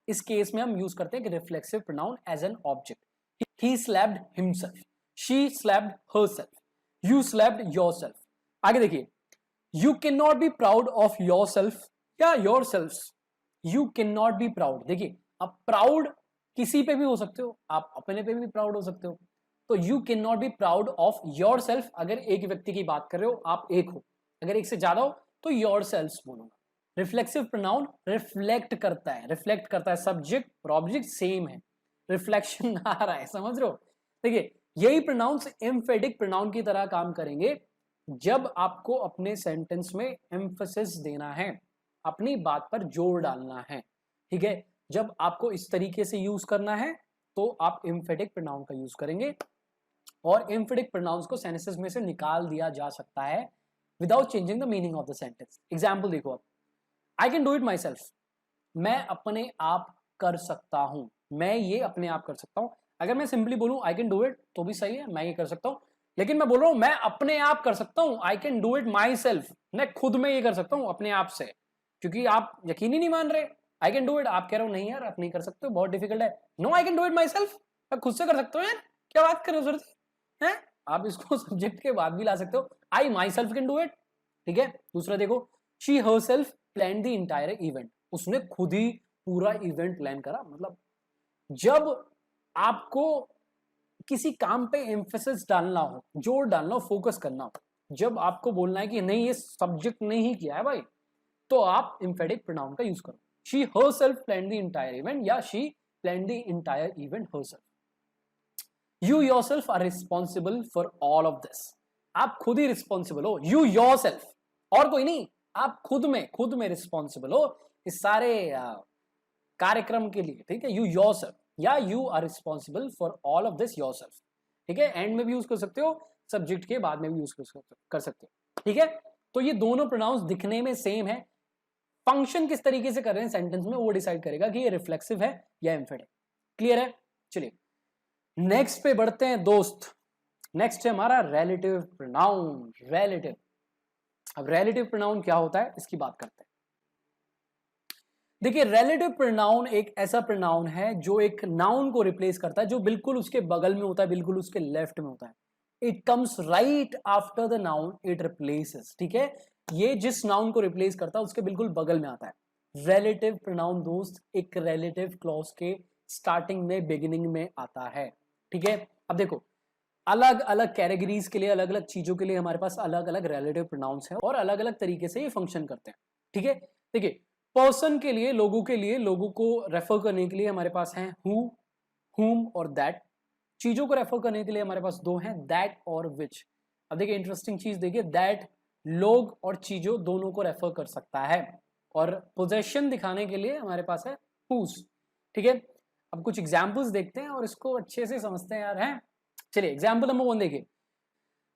इस केस में हम यूज करते हैं कि reflexive pronoun as an object. He slapped himself, she slapped herself, you slapped yourself. आगे देखिए, you can not be proud of yourself या yourselves, you can not be proud. देखिए अब प्राउड किसी पे भी हो सकते हो, आप अपने पे भी प्राउड हो सकते हो, तो you can not be proud of yourself अगर एक व्यक्ति की बात कर रहे हो, आप एक हो, अगर एक से ज्यादा हो तो योरसेल्फ्स बोलूंगा। रिफ्लेक्सिव प्रोनाउन रिफ्लेक्ट करता है, रिफ्लेक्ट करता है, सब्जेक्ट और ऑब्जेक्ट सेम है, रिफ्लेक्शन आ रहा है, समझ रहे हो। देखिए यही प्रोनाउंस एम्फेटिक प्रोनाउन की तरह काम करेंगे जब आपको अपने सेंटेंस में एम्फेसिस देना है, अपनी बात पर जोर डालना है, ठीक है। जब आपको इस तरीके से यूज करना है तो आप एम्फेटिक प्रोनाउन का यूज करेंगे, और एम्फेटिक प्रोनाउंस को सेंटेंस में से निकाल दिया जा सकता है without changing the meaning of the sentence. Example देखो आप, आई can do it myself, मैं अपने आप कर सकता हूं, मैं ये अपने आप कर सकता हूं। अगर मैं सिंपली बोलूं आई कैन डू इट तो भी सही है, मैं ये कर सकता हूं। लेकिन मैं बोल रहा हूं मैं अपने आप कर सकता हूं, आई can do it myself, मैं खुद में ये कर सकता हूं अपने आप से, क्योंकि आप यकीन ही नहीं मान रहे। आई कैन डू इट, आप कह रहे हो नहीं यार आप नहीं कर सकते हो, बहुत डिफिकल्ट है। No, I can do it myself, मैं खुद से कर सकता हूँ यार, क्या बात कर रहे हो सर है। आप इसको सब्जेक्ट के बाद भी ला सकते हो, I myself can do it. ठीक है, दूसरा देखो, she herself plan the entire event, उसने खुद ही पूरा इवेंट प्लान करा। मतलब जब आपको किसी काम पे एम्फेसिस डालना हो, जोर डालना हो, फोकस करना हो, जब आपको बोलना है कि नहीं ये सब्जेक्ट ने ही किया है भाई, तो आप एम्फेटिक प्रोनाउन का यूज करो। She herself planned the entire event या she planned the entire event herself. You yourself are responsible for all of this, आप खुद ही रिस्पॉन्सिबल हो, यू योरसेल्फ, और कोई नहीं, आप खुद में रिस्पॉन्सिबल हो इस सारे कार्यक्रम के लिए। ठीक है, यू योरसेल्फ या you are responsible for all of this yourself. ठीक है, एंड में भी यूज कर सकते हो, सब्जेक्ट के बाद में भी यूज कर सकते हो। ठीक है, तो ये दोनों प्रोनाउंस दिखने में सेम है, फंक्शन किस तरीके से कर रहे हैं सेंटेंस में वो डिसाइड करेगा कि ये रिफ्लेक्सिव है या एम्फेटिक। क्लियर है? चलिए नेक्स्ट पे बढ़ते हैं दोस्त। नेक्स्ट है हमारा रिलेटिव प्रोनाउन। रिलेटिव, अब रिलेटिव प्रोनाउन क्या होता है इसकी बात करते हैं। देखिए रिलेटिव प्रोनाउन एक ऐसा प्रोनाउन है जो एक नाउन को रिप्लेस करता है, जो बिल्कुल उसके बगल में होता है, बिल्कुल उसके लेफ्ट में होता है। It comes right after the noun it replaces. ठीक है, ये जिस नाउन को रिप्लेस करता है उसके बिल्कुल बगल में आता है। रिलेटिव प्रोनाउन दोस्त एक रिलेटिव क्लॉज के स्टार्टिंग में, बिगिनिंग में आता है। ठीक है, अब देखो अलग अलग कैटेगरीज के लिए, अलग अलग चीजों के लिए हमारे पास अलग अलग रिलेटिव प्रोनाउंस हैं और अलग अलग तरीके से ये फंक्शन करते हैं। ठीक है, देखिए पर्सन के लिए, लोगों को रेफर करने के लिए हमारे पास हैं हु, हुम और दैट। चीजों को रेफर करने के लिए हमारे पास दो हैं, दैट और विच। अब देखिए इंटरेस्टिंग चीज देखिए, दैट लोग और चीजों दोनों को रेफर कर सकता है, और पोजेशन दिखाने के लिए हमारे पास है हुज। ठीक है, अब कुछ एग्जाम्पल्स देखते हैं और इसको अच्छे से समझते हैं यार। हैं, चलिए एग्जाम्पल नंबर 1 देखिए,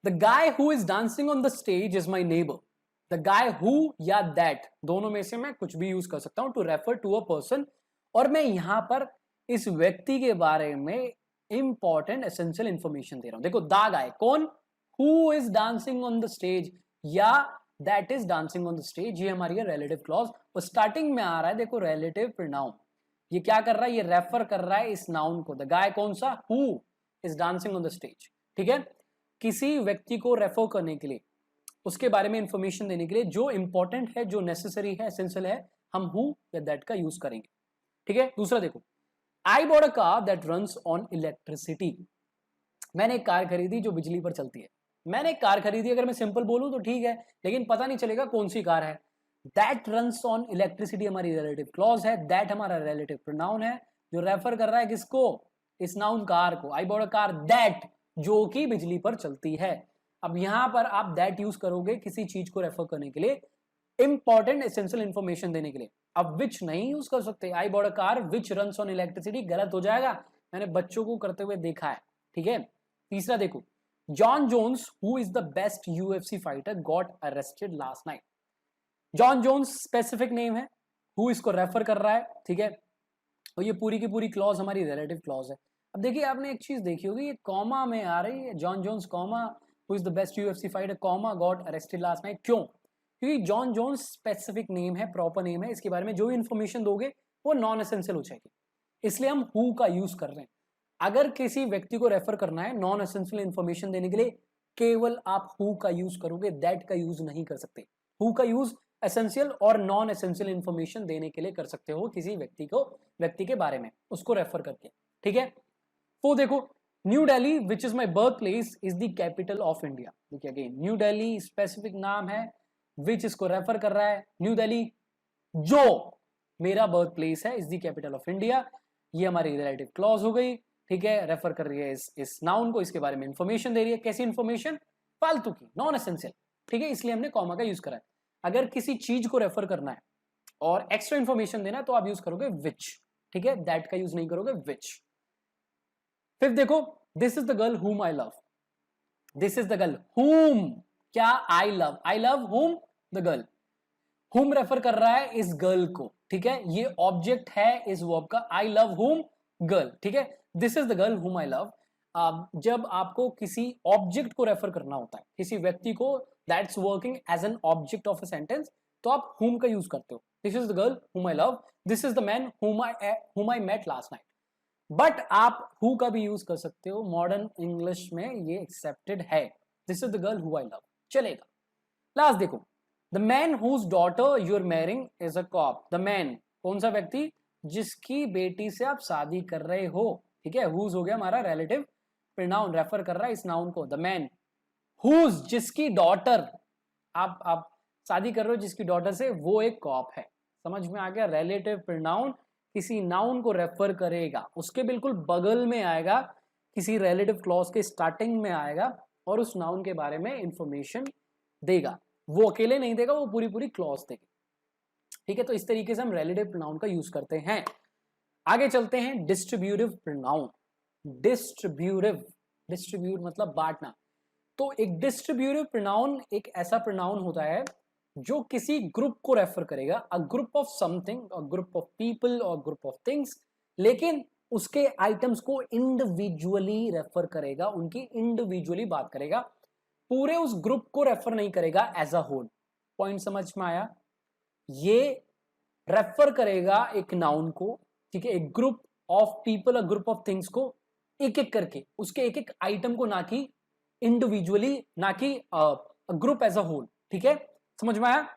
the guy who is dancing on the stage is my neighbour. The guy who या दैट दोनों में से मैं कुछ भी यूज कर सकता हूं to refer to a person, और मैं यहां पर इस व्यक्ति के बारे में इंपॉर्टेंट एसेंशियल इंफॉर्मेशन दे रहा हूं। देखो द गाय कौन, who is dancing on the stage या that is dancing on the stage, ये हमारी रिलेटिव क्लॉज, और स्टार्टिंग में आ रहा है देखो रिलेटिव प्रोनाउन। ये क्या कर रहा है, ये रेफर कर रहा है इस नाउन को। द गाय कौन सा, who is dancing on the stage. ठीक है, किसी व्यक्ति को रेफर करने के लिए, उसके बारे में इंफॉर्मेशन देने के लिए जो इंपॉर्टेंट है, जो नेसेसरी है, एसेंशियल है, हम हु या दैट का यूज करेंगे। ठीक है, दूसरा देखो, I bought a car that runs on electricity. मैंने एक कार खरीदी जो बिजली पर चलती है। मैंने एक कार खरीदी, अगर मैं सिंपल बोलूं तो ठीक है, लेकिन पता नहीं चलेगा कौन सी कार है। दैट रन्स ऑन इलेक्ट्रिसिटी हमारी रिलेटिव क्लॉज है, दैट हमारा रिलेटिव प्रोनाउन है जो रेफर कर रहा है किसको, इस नाउन कार को। I bought a car that, जो कि बिजली पर चलती है। अब यहां पर आप दैट यूज करोगे किसी चीज को रेफर करने के लिए, इंपॉर्टेंट एसेंशियल इंफॉर्मेशन देने के लिए। अब विच नहीं यूज कर सकते, I bought a car which runs on electricity गलत हो जाएगा, मैंने बच्चों को करते हुए देखा है। ठीक है, तीसरा देखो, John Jones who is the best UFC fighter got arrested last night. John Jones specific name है, हु इसको रेफर कर रहा है। ठीक है, और ये पूरी की पूरी क्लॉज हमारी रिलेटिव क्लॉज है। अब देखिए आपने एक चीज देखी होगी, ये कॉमा में आ रही है, John Jones comma who is the best UFC fighter comma got arrested last night. क्यों? क्योंकि जॉन जोन्स स्पेसिफिक नेम है, प्रॉपर नेम है, इसके बारे में जो भी इंफॉर्मेशन दोगे वो नॉन एसेंशियल हो जाएगी, इसलिए हम हु का यूज कर रहे हैं। अगर किसी व्यक्ति को रेफर करना है नॉन एसेंशियल इंफॉर्मेशन देने के लिए, केवल आप हु का यूज करोगे, दैट का यूज नहीं कर सकते। हु का यूज एसेंशियल और नॉन एसेंशियल इंफॉर्मेशन देने के लिए कर सकते हो, किसी व्यक्ति के बारे में उसको रेफर करके। ठीक है, तो देखो, new Delhi which is my birth place is the capital of India. देखिए अगेन न्यू दिल्ली स्पेसिफिक नाम है, विच इसको रेफर कर रहा है, न्यू दिल्ली जो मेरा बर्थ प्लेस है is the capital of India, ये हमारी रिलेटिव क्लॉज हो गई। ठीक है, रेफर कर रही है इस नाउन को, इसके बारे में इंफॉर्मेशन दे रही है। कैसी इंफॉर्मेशन? फालतू की, नॉन एसेंशियल। ठीक है, इसलिए हमने कॉमा का यूज करा है। अगर किसी चीज को रेफर करना है और एक्स्ट्रा इंफॉर्मेशन देना है तो आप यूज करोगे विच। ठीक है, दैट का यूज नहीं करोगे, विच। फिर देखो, दिस इज द गर्ल हुम I love. This is the girl हुम, क्या आई लव, आई लव हुम, द गर्ल। हुम रेफर कर रहा है इस गर्ल को। ठीक है, ये ऑब्जेक्ट है इस वर्ब का, आई लव हुम, गर्ल। ठीक है, दिस इज द गर्ल हुम आई लव। जब आपको किसी ऑब्जेक्ट को रेफर करना होता है, किसी व्यक्ति को that's working as an object of a sentence, तो आप whom का यूज करते हो। This is the girl whom I love, this is the man whom I met last night। But आप who का भी यूज कर सकते हो, मॉडर्न इंग्लिश में ये एक्सेप्टेड है। This is the girl who I love, चलेगा। लास्ट देखो, the man whose daughter you are marrying is a cop. The man, कौन सा व्यक्ति, जिसकी बेटी से आप शादी कर रहे हो, ठीक है। हुज हो गया हमारा रिलेटिव प्रोनाउन, रेफर कर रहा है इस नाउन को। द मैन हुज, जिसकी डॉटर आप शादी कर रहे हो जिसकी डॉटर से, वो एक कॉप है। समझ में आ गया? रिलेटिव प्रोनाउन किसी नाउन को रेफर करेगा, उसके बिल्कुल बगल में आएगा, किसी रिलेटिव क्लॉज के स्टार्टिंग में आएगा और उस नाउन के बारे में इंफॉर्मेशन देगा। वो अकेले नहीं देगा, वो पूरी पूरी क्लॉज देगी, ठीक है। तो इस तरीके से हम रिलेटिव प्रोनाउन का यूज करते हैं। आगे चलते हैं डिस्ट्रीब्यूटिव प्रोनाउन। डिस्ट्रीब्यूट मतलब बांटना। तो एक डिस्ट्रीब्यूटिव प्रोनाउन एक ऐसा प्रोनाउन होता है जो किसी ग्रुप को रेफर करेगा, a group of something, a group of people और ग्रुप ऑफ थिंग्स, लेकिन उसके आइटम्स को इंडिविजुअली रेफर करेगा, उनकी इंडिविजुअली बात करेगा, पूरे उस ग्रुप को रेफर नहीं करेगा एज अ होल। पॉइंट समझ में आया? ये रेफर करेगा एक नाउन को, ठीक है, एक group of people, a group of things को, एक एक करके, उसके एक एक आइटम को, ना कि इंडिविजुअली, ना कि ग्रुप एज अ होल, ठीक है। समझ में आया?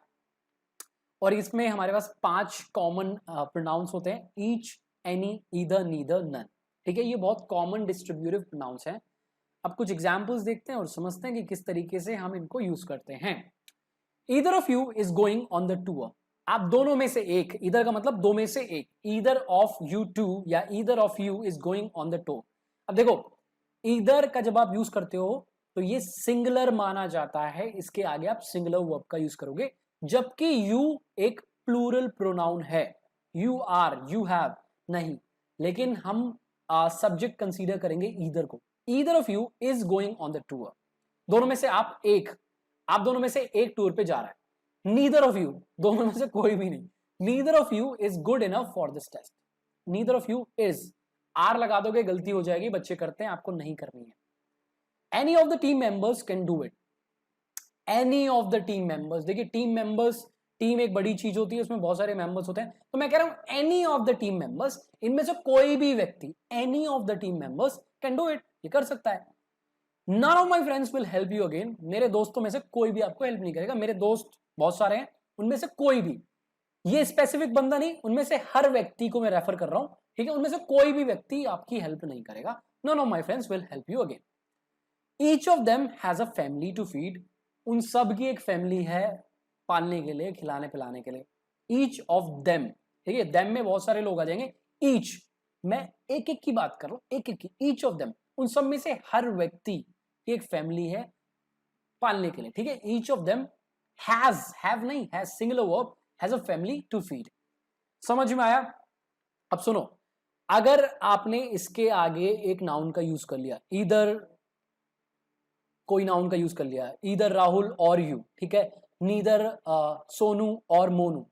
और इसमें हमारे पास 5 कॉमन प्रोनाउंस होते हैं, each, any, either, neither, none, ठीक है। ये बहुत कॉमन डिस्ट्रीब्यूटिव प्रोनाउंस हैं। अब कुछ एग्जांपल्स देखते हैं और समझते हैं कि किस तरीके से हम इनको यूज करते हैं। Either of you is going on the tour. आप दोनों में से एक, ईदर का मतलब दो में से एक, ईदर ऑफ यू टू या either of you is going on the tour. अब देखो, ईदर का जब आप यूज करते हो तो ये सिंगुलर माना जाता है, इसके आगे आप सिंगुलर वर्ब का यूज करोगे, जबकि यू एक प्लूरल प्रोनाउन है। यू आर, यू हैव नहीं, लेकिन हम सब्जेक्ट कंसीडर करेंगे ईदर को। Either of you is going on the tour, दोनों में से आप दोनों में से एक टूर पे जा रहा है। नीदर ऑफ यू, दोनों में से कोई भी नहीं। Neither of you is good enough for this test. Neither of you is, are लगा दोगे गलती हो जाएगी, बच्चे करते हैं, आपको नहीं करनी है। Any of the team members can do it. Any of the team members, देखिए टीम मेंबर्स, टीम एक बड़ी चीज होती है, उसमें बहुत सारे मेंबर्स होते हैं, तो मैं कह रहा हूं any of the team members, इनमें से कोई भी व्यक्ति, any of the team members can do it, ये कर सकता है। None of my friends will help you again, मेरे दोस्तों में से कोई भी आपको हेल्प नहीं करेगा। मेरे दोस्त बहुत सारे हैं, उनमें से कोई भी, ये स्पेसिफिक बंदा नहीं, उनमें से हर व्यक्ति को मैं रेफर कर रहा हूं, ठीक है, उनमें से कोई भी व्यक्ति आपकी हेल्प नहीं करेगा। None of my friends will help you again. Each of them has a family to feed, उन सब की एक फैमिली है पालने के लिए, खिलाने पिलाने के लिए। ईच ऑफ देम, ठीक है, देम में बहुत सारे लोग आ जाएंगे, ईच, मैं एक एक की बात कर रहा हूं, एक एक की, ईच ऑफ देम, उन सब में से हर व्यक्ति की एक फैमिली है पालने के लिए, ठीक है। Each of them has, have नहीं, has singular verb, has a family to feed. समझ में आया? अब सुनो, अगर आपने इसके आगे एक नाउन का यूज कर लिया, इधर कोई नाउन का यूज कर लिया, इधर राहुल और यू, ठीक है, नीदर सोनू और मोनू,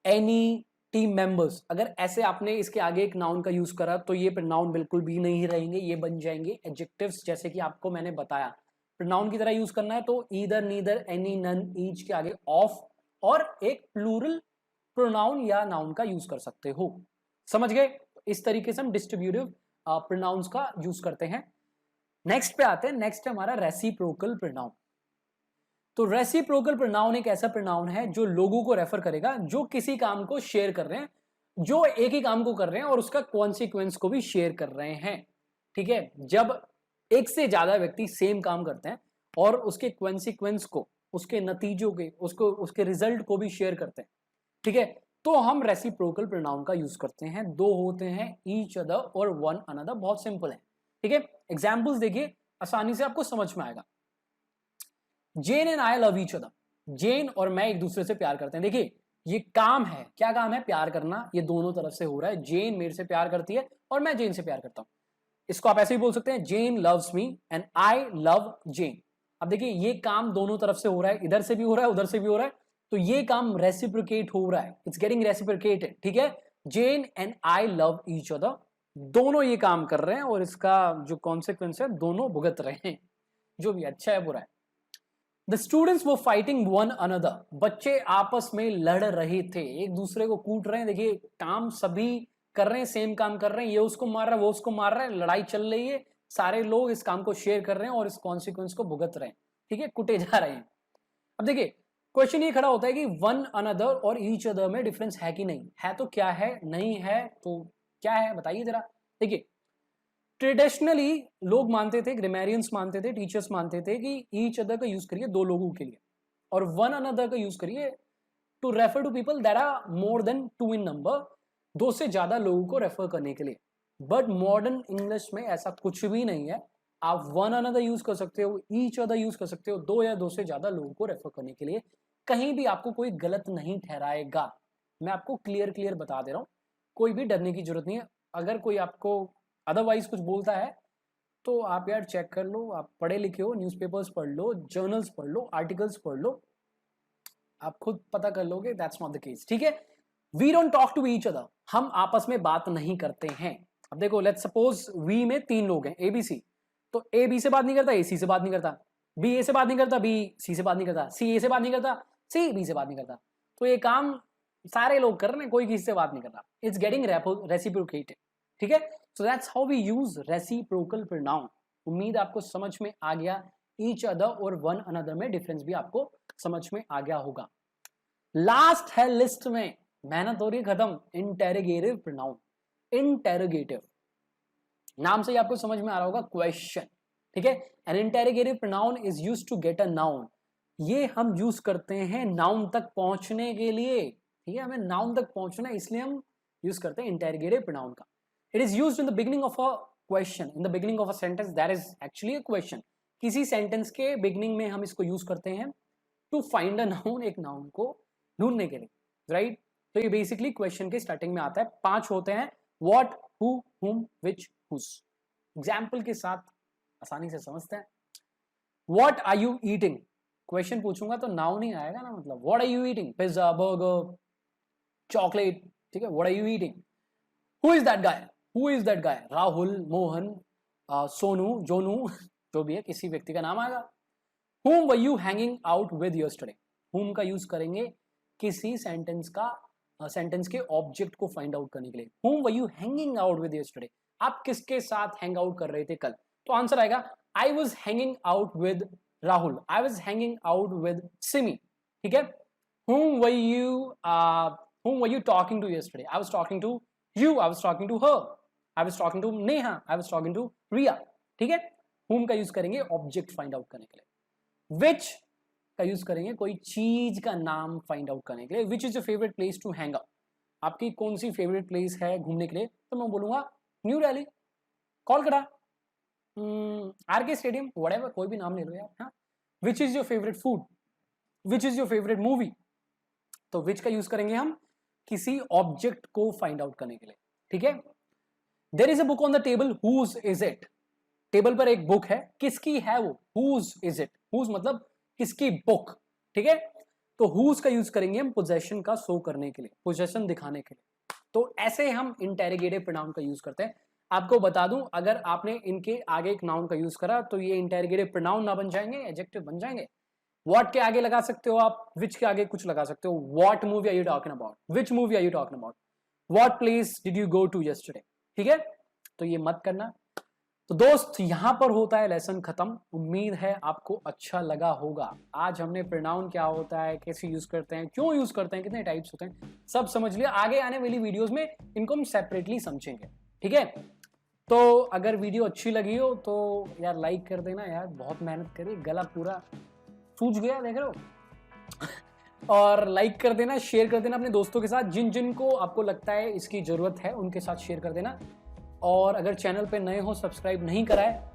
एनी टीम मेंबर्स, अगर ऐसे आपने इसके आगे एक नाउन का यूज करा तो ये नाउन बिल्कुल भी नहीं रहेंगे, ये बन जाएंगे एडजेक्टिव्स, जैसे कि आपको मैंने बताया। प्रोनाउन की तरह यूज करना है तो either, neither, any, none, each के आगे ऑफ और एक प्लूरल प्रोनाउन या नाउन का यूज कर सकते हो। समझ गए? इस तरीके से हम डिस्ट्रीब्यूटिव प्रोनाउंस का यूज करते हैं। नेक्स्ट पे आते हैं, नेक्स्ट है हमारा रेसिप्रोकल प्रोनाउन। तो रेसिप्रोकल प्रोनाउन एक ऐसा प्रोनाउन है जो लोगों को रेफर करेगा जो किसी काम को शेयर कर रहे हैं, जो एक ही काम को कर रहे हैं और उसका कॉन्सिक्वेंस को भी शेयर कर रहे हैं, ठीक है। जब एक से ज्यादा व्यक्ति सेम काम करते हैं और उसके कॉन्सिक्वेंस को, उसके नतीजों के, उसके रिजल्ट को भी शेयर करते हैं, ठीक है, तो हम रेसिप्रोकल प्रोनाउन का यूज करते हैं। दो होते हैं, ईच अदर और वन अनदर, बहुत सिंपल है, ठीक है। एग्जाम्पल्स देखिए, आसानी से आपको समझ में आएगा। Jane and I love each other, Jane और मैं एक दूसरे से प्यार करते हैं। देखिए ये काम है, क्या काम है? प्यार करना, ये दोनों तरफ से हो रहा है। जेन मेरे से प्यार करती है और मैं जेन से प्यार करता हूं। इसको आप ऐसे ही बोल सकते हैं, Jane loves me and I love Jane. अब देखिए ये काम दोनों तरफ से हो रहा है, इधर से भी हो रहा है, उधर से भी हो रहा है, तो ये काम रेसिप्रोकेट हो रहा है, इट्स गेटिंग रेसिप्रोकेटेड, ठीक है। जेन एंड आई लव ईच अदर, दोनों ये काम कर रहे हैं और इसका जो कॉन्सिक्वेंस है दोनों भुगत रहे हैं, जो भी अच्छा है बुरा है। द स्टूडेंट्स वो फाइटिंग वन अनदर, बच्चे आपस में लड़ रहे थे, एक दूसरे को कूट रहे हैं। देखिए काम सभी कर रहे हैं, सेम काम कर रहे हैं, ये उसको मार रहा है वो उसको मार रहा है, लड़ाई चल रही है, सारे लोग इस काम को शेयर कर रहे हैं और इस कॉन्सिक्वेंस को भुगत रहे हैं, ठीक है, कुटे जा रहे हैं। अब देखिए क्वेश्चन ये खड़ा होता है कि वन अनदर और ईच अदर में डिफरेंस है कि नहीं है, तो क्या है, नहीं है तो क्या है, बताइए जरा। देखिए ट्रेडिशनली लोग मानते थे, ग्रामेरियंस मानते थे, टीचर्स मानते थे कि ईच अदर का यूज करिए दो लोगों के लिए और वन अनदर का यूज करिए to refer to people that are more than two in number, दो से ज्यादा लोगों को रेफर करने के लिए। बट मॉडर्न इंग्लिश में ऐसा कुछ भी नहीं है, आप वन अनदर यूज कर सकते हो, ईच अदर यूज कर सकते हो, दो या दो से ज्यादा लोगों को रेफर करने के लिए, कहीं भी आपको कोई गलत नहीं ठहराएगा। मैं आपको क्लियर बता दे रहा हूं, कोई भी डरने की जरूरत नहीं है। अगर कोई आपको अदरवाइज कुछ बोलता है तो आप यार चेक कर लो, आप पढ़े लिखे हो, न्यूज़पेपर्स पढ़ लो, जर्नल्स पढ़ लो, आर्टिकल्स पढ़ लो, आप खुद पता कर लोगे दैट्स नॉट द केस, ठीक है। We don't talk to each other, हम आपस में बात नहीं करते हैं। अब देखो लेट्स सपोज वी में तीन लोग हैं, ए बी सी, तो ए बी से बात नहीं करता, ए सी से बात नहीं करता, बी ए से बात नहीं करता, बी सी से बात नहीं करता, सी ए से बात नहीं करता, सी बी से बात नहीं करता। तो ये काम सारे लोग कर रहे हैं, कोई किसी से बात नहीं कर रहा, इट्स गेटिंग रेसिप्रोकेटेड, ठीक है। So that's how we use reciprocal pronoun. उम्मीद आपको समझ में आ गया, ईच अदर और वन अनदर में डिफरेंस भी आपको समझ में आ गया होगा। लास्ट है लिस्ट में, मेहनत हो रही है खत्म, इंटेरोगेटिव प्रोनाउन। इंटेरोगेटिव नाम से ही आपको समझ में आ रहा होगा क्वेश्चन, ठीक है। An interrogative pronoun is used to get a noun, ये हम यूज करते हैं नाउन तक पहुंचने के लिए, ठीक है, हमें नाउन तक पहुंचना है इसलिए हम यूज करते हैं इंटेरोगेटिव प्रोनाउन का। It is used in the beginning of a question, in the beginning of a sentence that is actually a question. किसी सेंटेंस के बिगिनिंग में हम इसको यूज करते हैं टू फाइंड अ नाउन, एक नाउन को ढूंढने के लिए, राइट। तो ये बेसिकली क्वेश्चन के स्टार्टिंग में आता है, 5 होते हैं, what, who, whom, which, whose. Example के साथ आसानी से समझते हैं। What are you eating, question पूछूंगा तो नाउन ही आएगा ना, मतलब what are you eating, pizza, burger, chocolate, ठीक है, what are you eating. Who is that guy, who is that guy, Rahul, Mohan, Sonu, Jonu, जो भी है, किसी व्यक्ति का नाम आएगा। whom were you hanging out with yesterday, whom का यूज करेंगे किसी सेंटेंस का सेंटेंस के ऑब्जेक्ट को फाइंड आउट करने के लिए। whom were you hanging out with yesterday, आप किसके साथ हैंग आउट कर रहे थे कल, तो आंसर आएगा I was hanging out with Rahul, I was hanging out with Simi, ठीक है। whom were you talking to yesterday, I was talking to you, I was talking to her, I was talking to Neha, I was talking to रिया, ठीक है। whom का use करेंगे object find out करने के लिए। विच का यूज करेंगे कोई चीज का नाम फाइंड आउट करने के लिए। Which is your favourite place to hang out, आपकी कौन सी फेवरेट प्लेस है घूमने के लिए, तो मैं बोलूंगा new Delhi, Kolkata, RK stadium, whatever, कोई भी नाम ले लो यार, हाँ। Which is your favourite food, which is your favourite movie, तो विच का यूज करेंगे हम किसी ऑब्जेक्ट को फाइंड आउट करने के लिए, ठीक है। There is a book on the table, whose is it, table पर एक बुक है, किसकी है वो, हुज इज इट, हुज मतलब किसकी बुक, ठीक है। तो हुज का यूज करेंगे हम पोजेशन का शो करने के लिए, पोजेशन दिखाने के लिए। तो ऐसे हम इंटेरोगेटिव प्रोनाउन का यूज करते हैं। आपको बता दूं, अगर आपने इनके आगे एक नाउन का यूज करा तो ये इंटेरोगेटिव प्रोनाउन ना बन जाएंगे, एडजेक्टिव बन जाएंगे। व्हाट के आगे लगा सकते हो आप, विच के आगे कुछ लगा सकते हो, what movie are you talking about, which movie are you talking about, what place did you go to yesterday, ठीक है। तो ये मत करना। तो दोस्त यहां पर होता है लेसन खत्म, उम्मीद है आपको अच्छा लगा होगा। आज हमने प्रोनाउन क्या होता है, कैसे यूज करते हैं, क्यों यूज करते हैं, कितने टाइप्स होते हैं, सब समझ लिया। आगे आने वाली वीडियोस में इनको हम सेपरेटली समझेंगे, ठीक है। तो अगर वीडियो अच्छी लगी हो तो यार लाइक कर देना यार, बहुत मेहनत करी, गला पूरा सूज गया देख रहे हो और लाइक कर देना, शेयर कर देना अपने दोस्तों के साथ, जिन जिन को आपको लगता है इसकी जरूरत है उनके साथ शेयर कर देना। और अगर चैनल पे नए हो, सब्सक्राइब नहीं करा है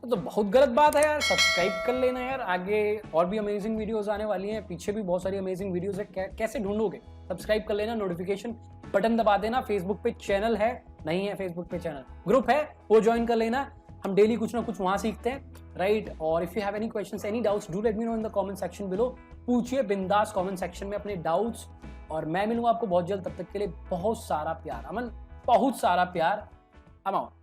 तो बहुत गलत बात है यार, सब्सक्राइब कर लेना यार। आगे और भी अमेजिंग वीडियोस आने वाली हैं, पीछे भी बहुत सारी अमेजिंग वीडियोस है, कैसे ढूंढोगे, सब्सक्राइब कर लेना, नोटिफिकेशन बटन दबा देना। फेसबुक पे चैनल है, नहीं है फेसबुक पे चैनल, ग्रुप है, वो ज्वाइन कर लेना, हम डेली कुछ ना कुछ वहां सीखते हैं, राइट। और if you have any questions, any doubts, do let me know in the comment section below, पूछिए बिंदास कमेंट सेक्शन में अपने डाउट्स, और मैं मिलूंगा आपको बहुत जल्द। तब तक के लिए बहुत सारा प्यार। अमन बहुत सारा प्यार अमाउंट।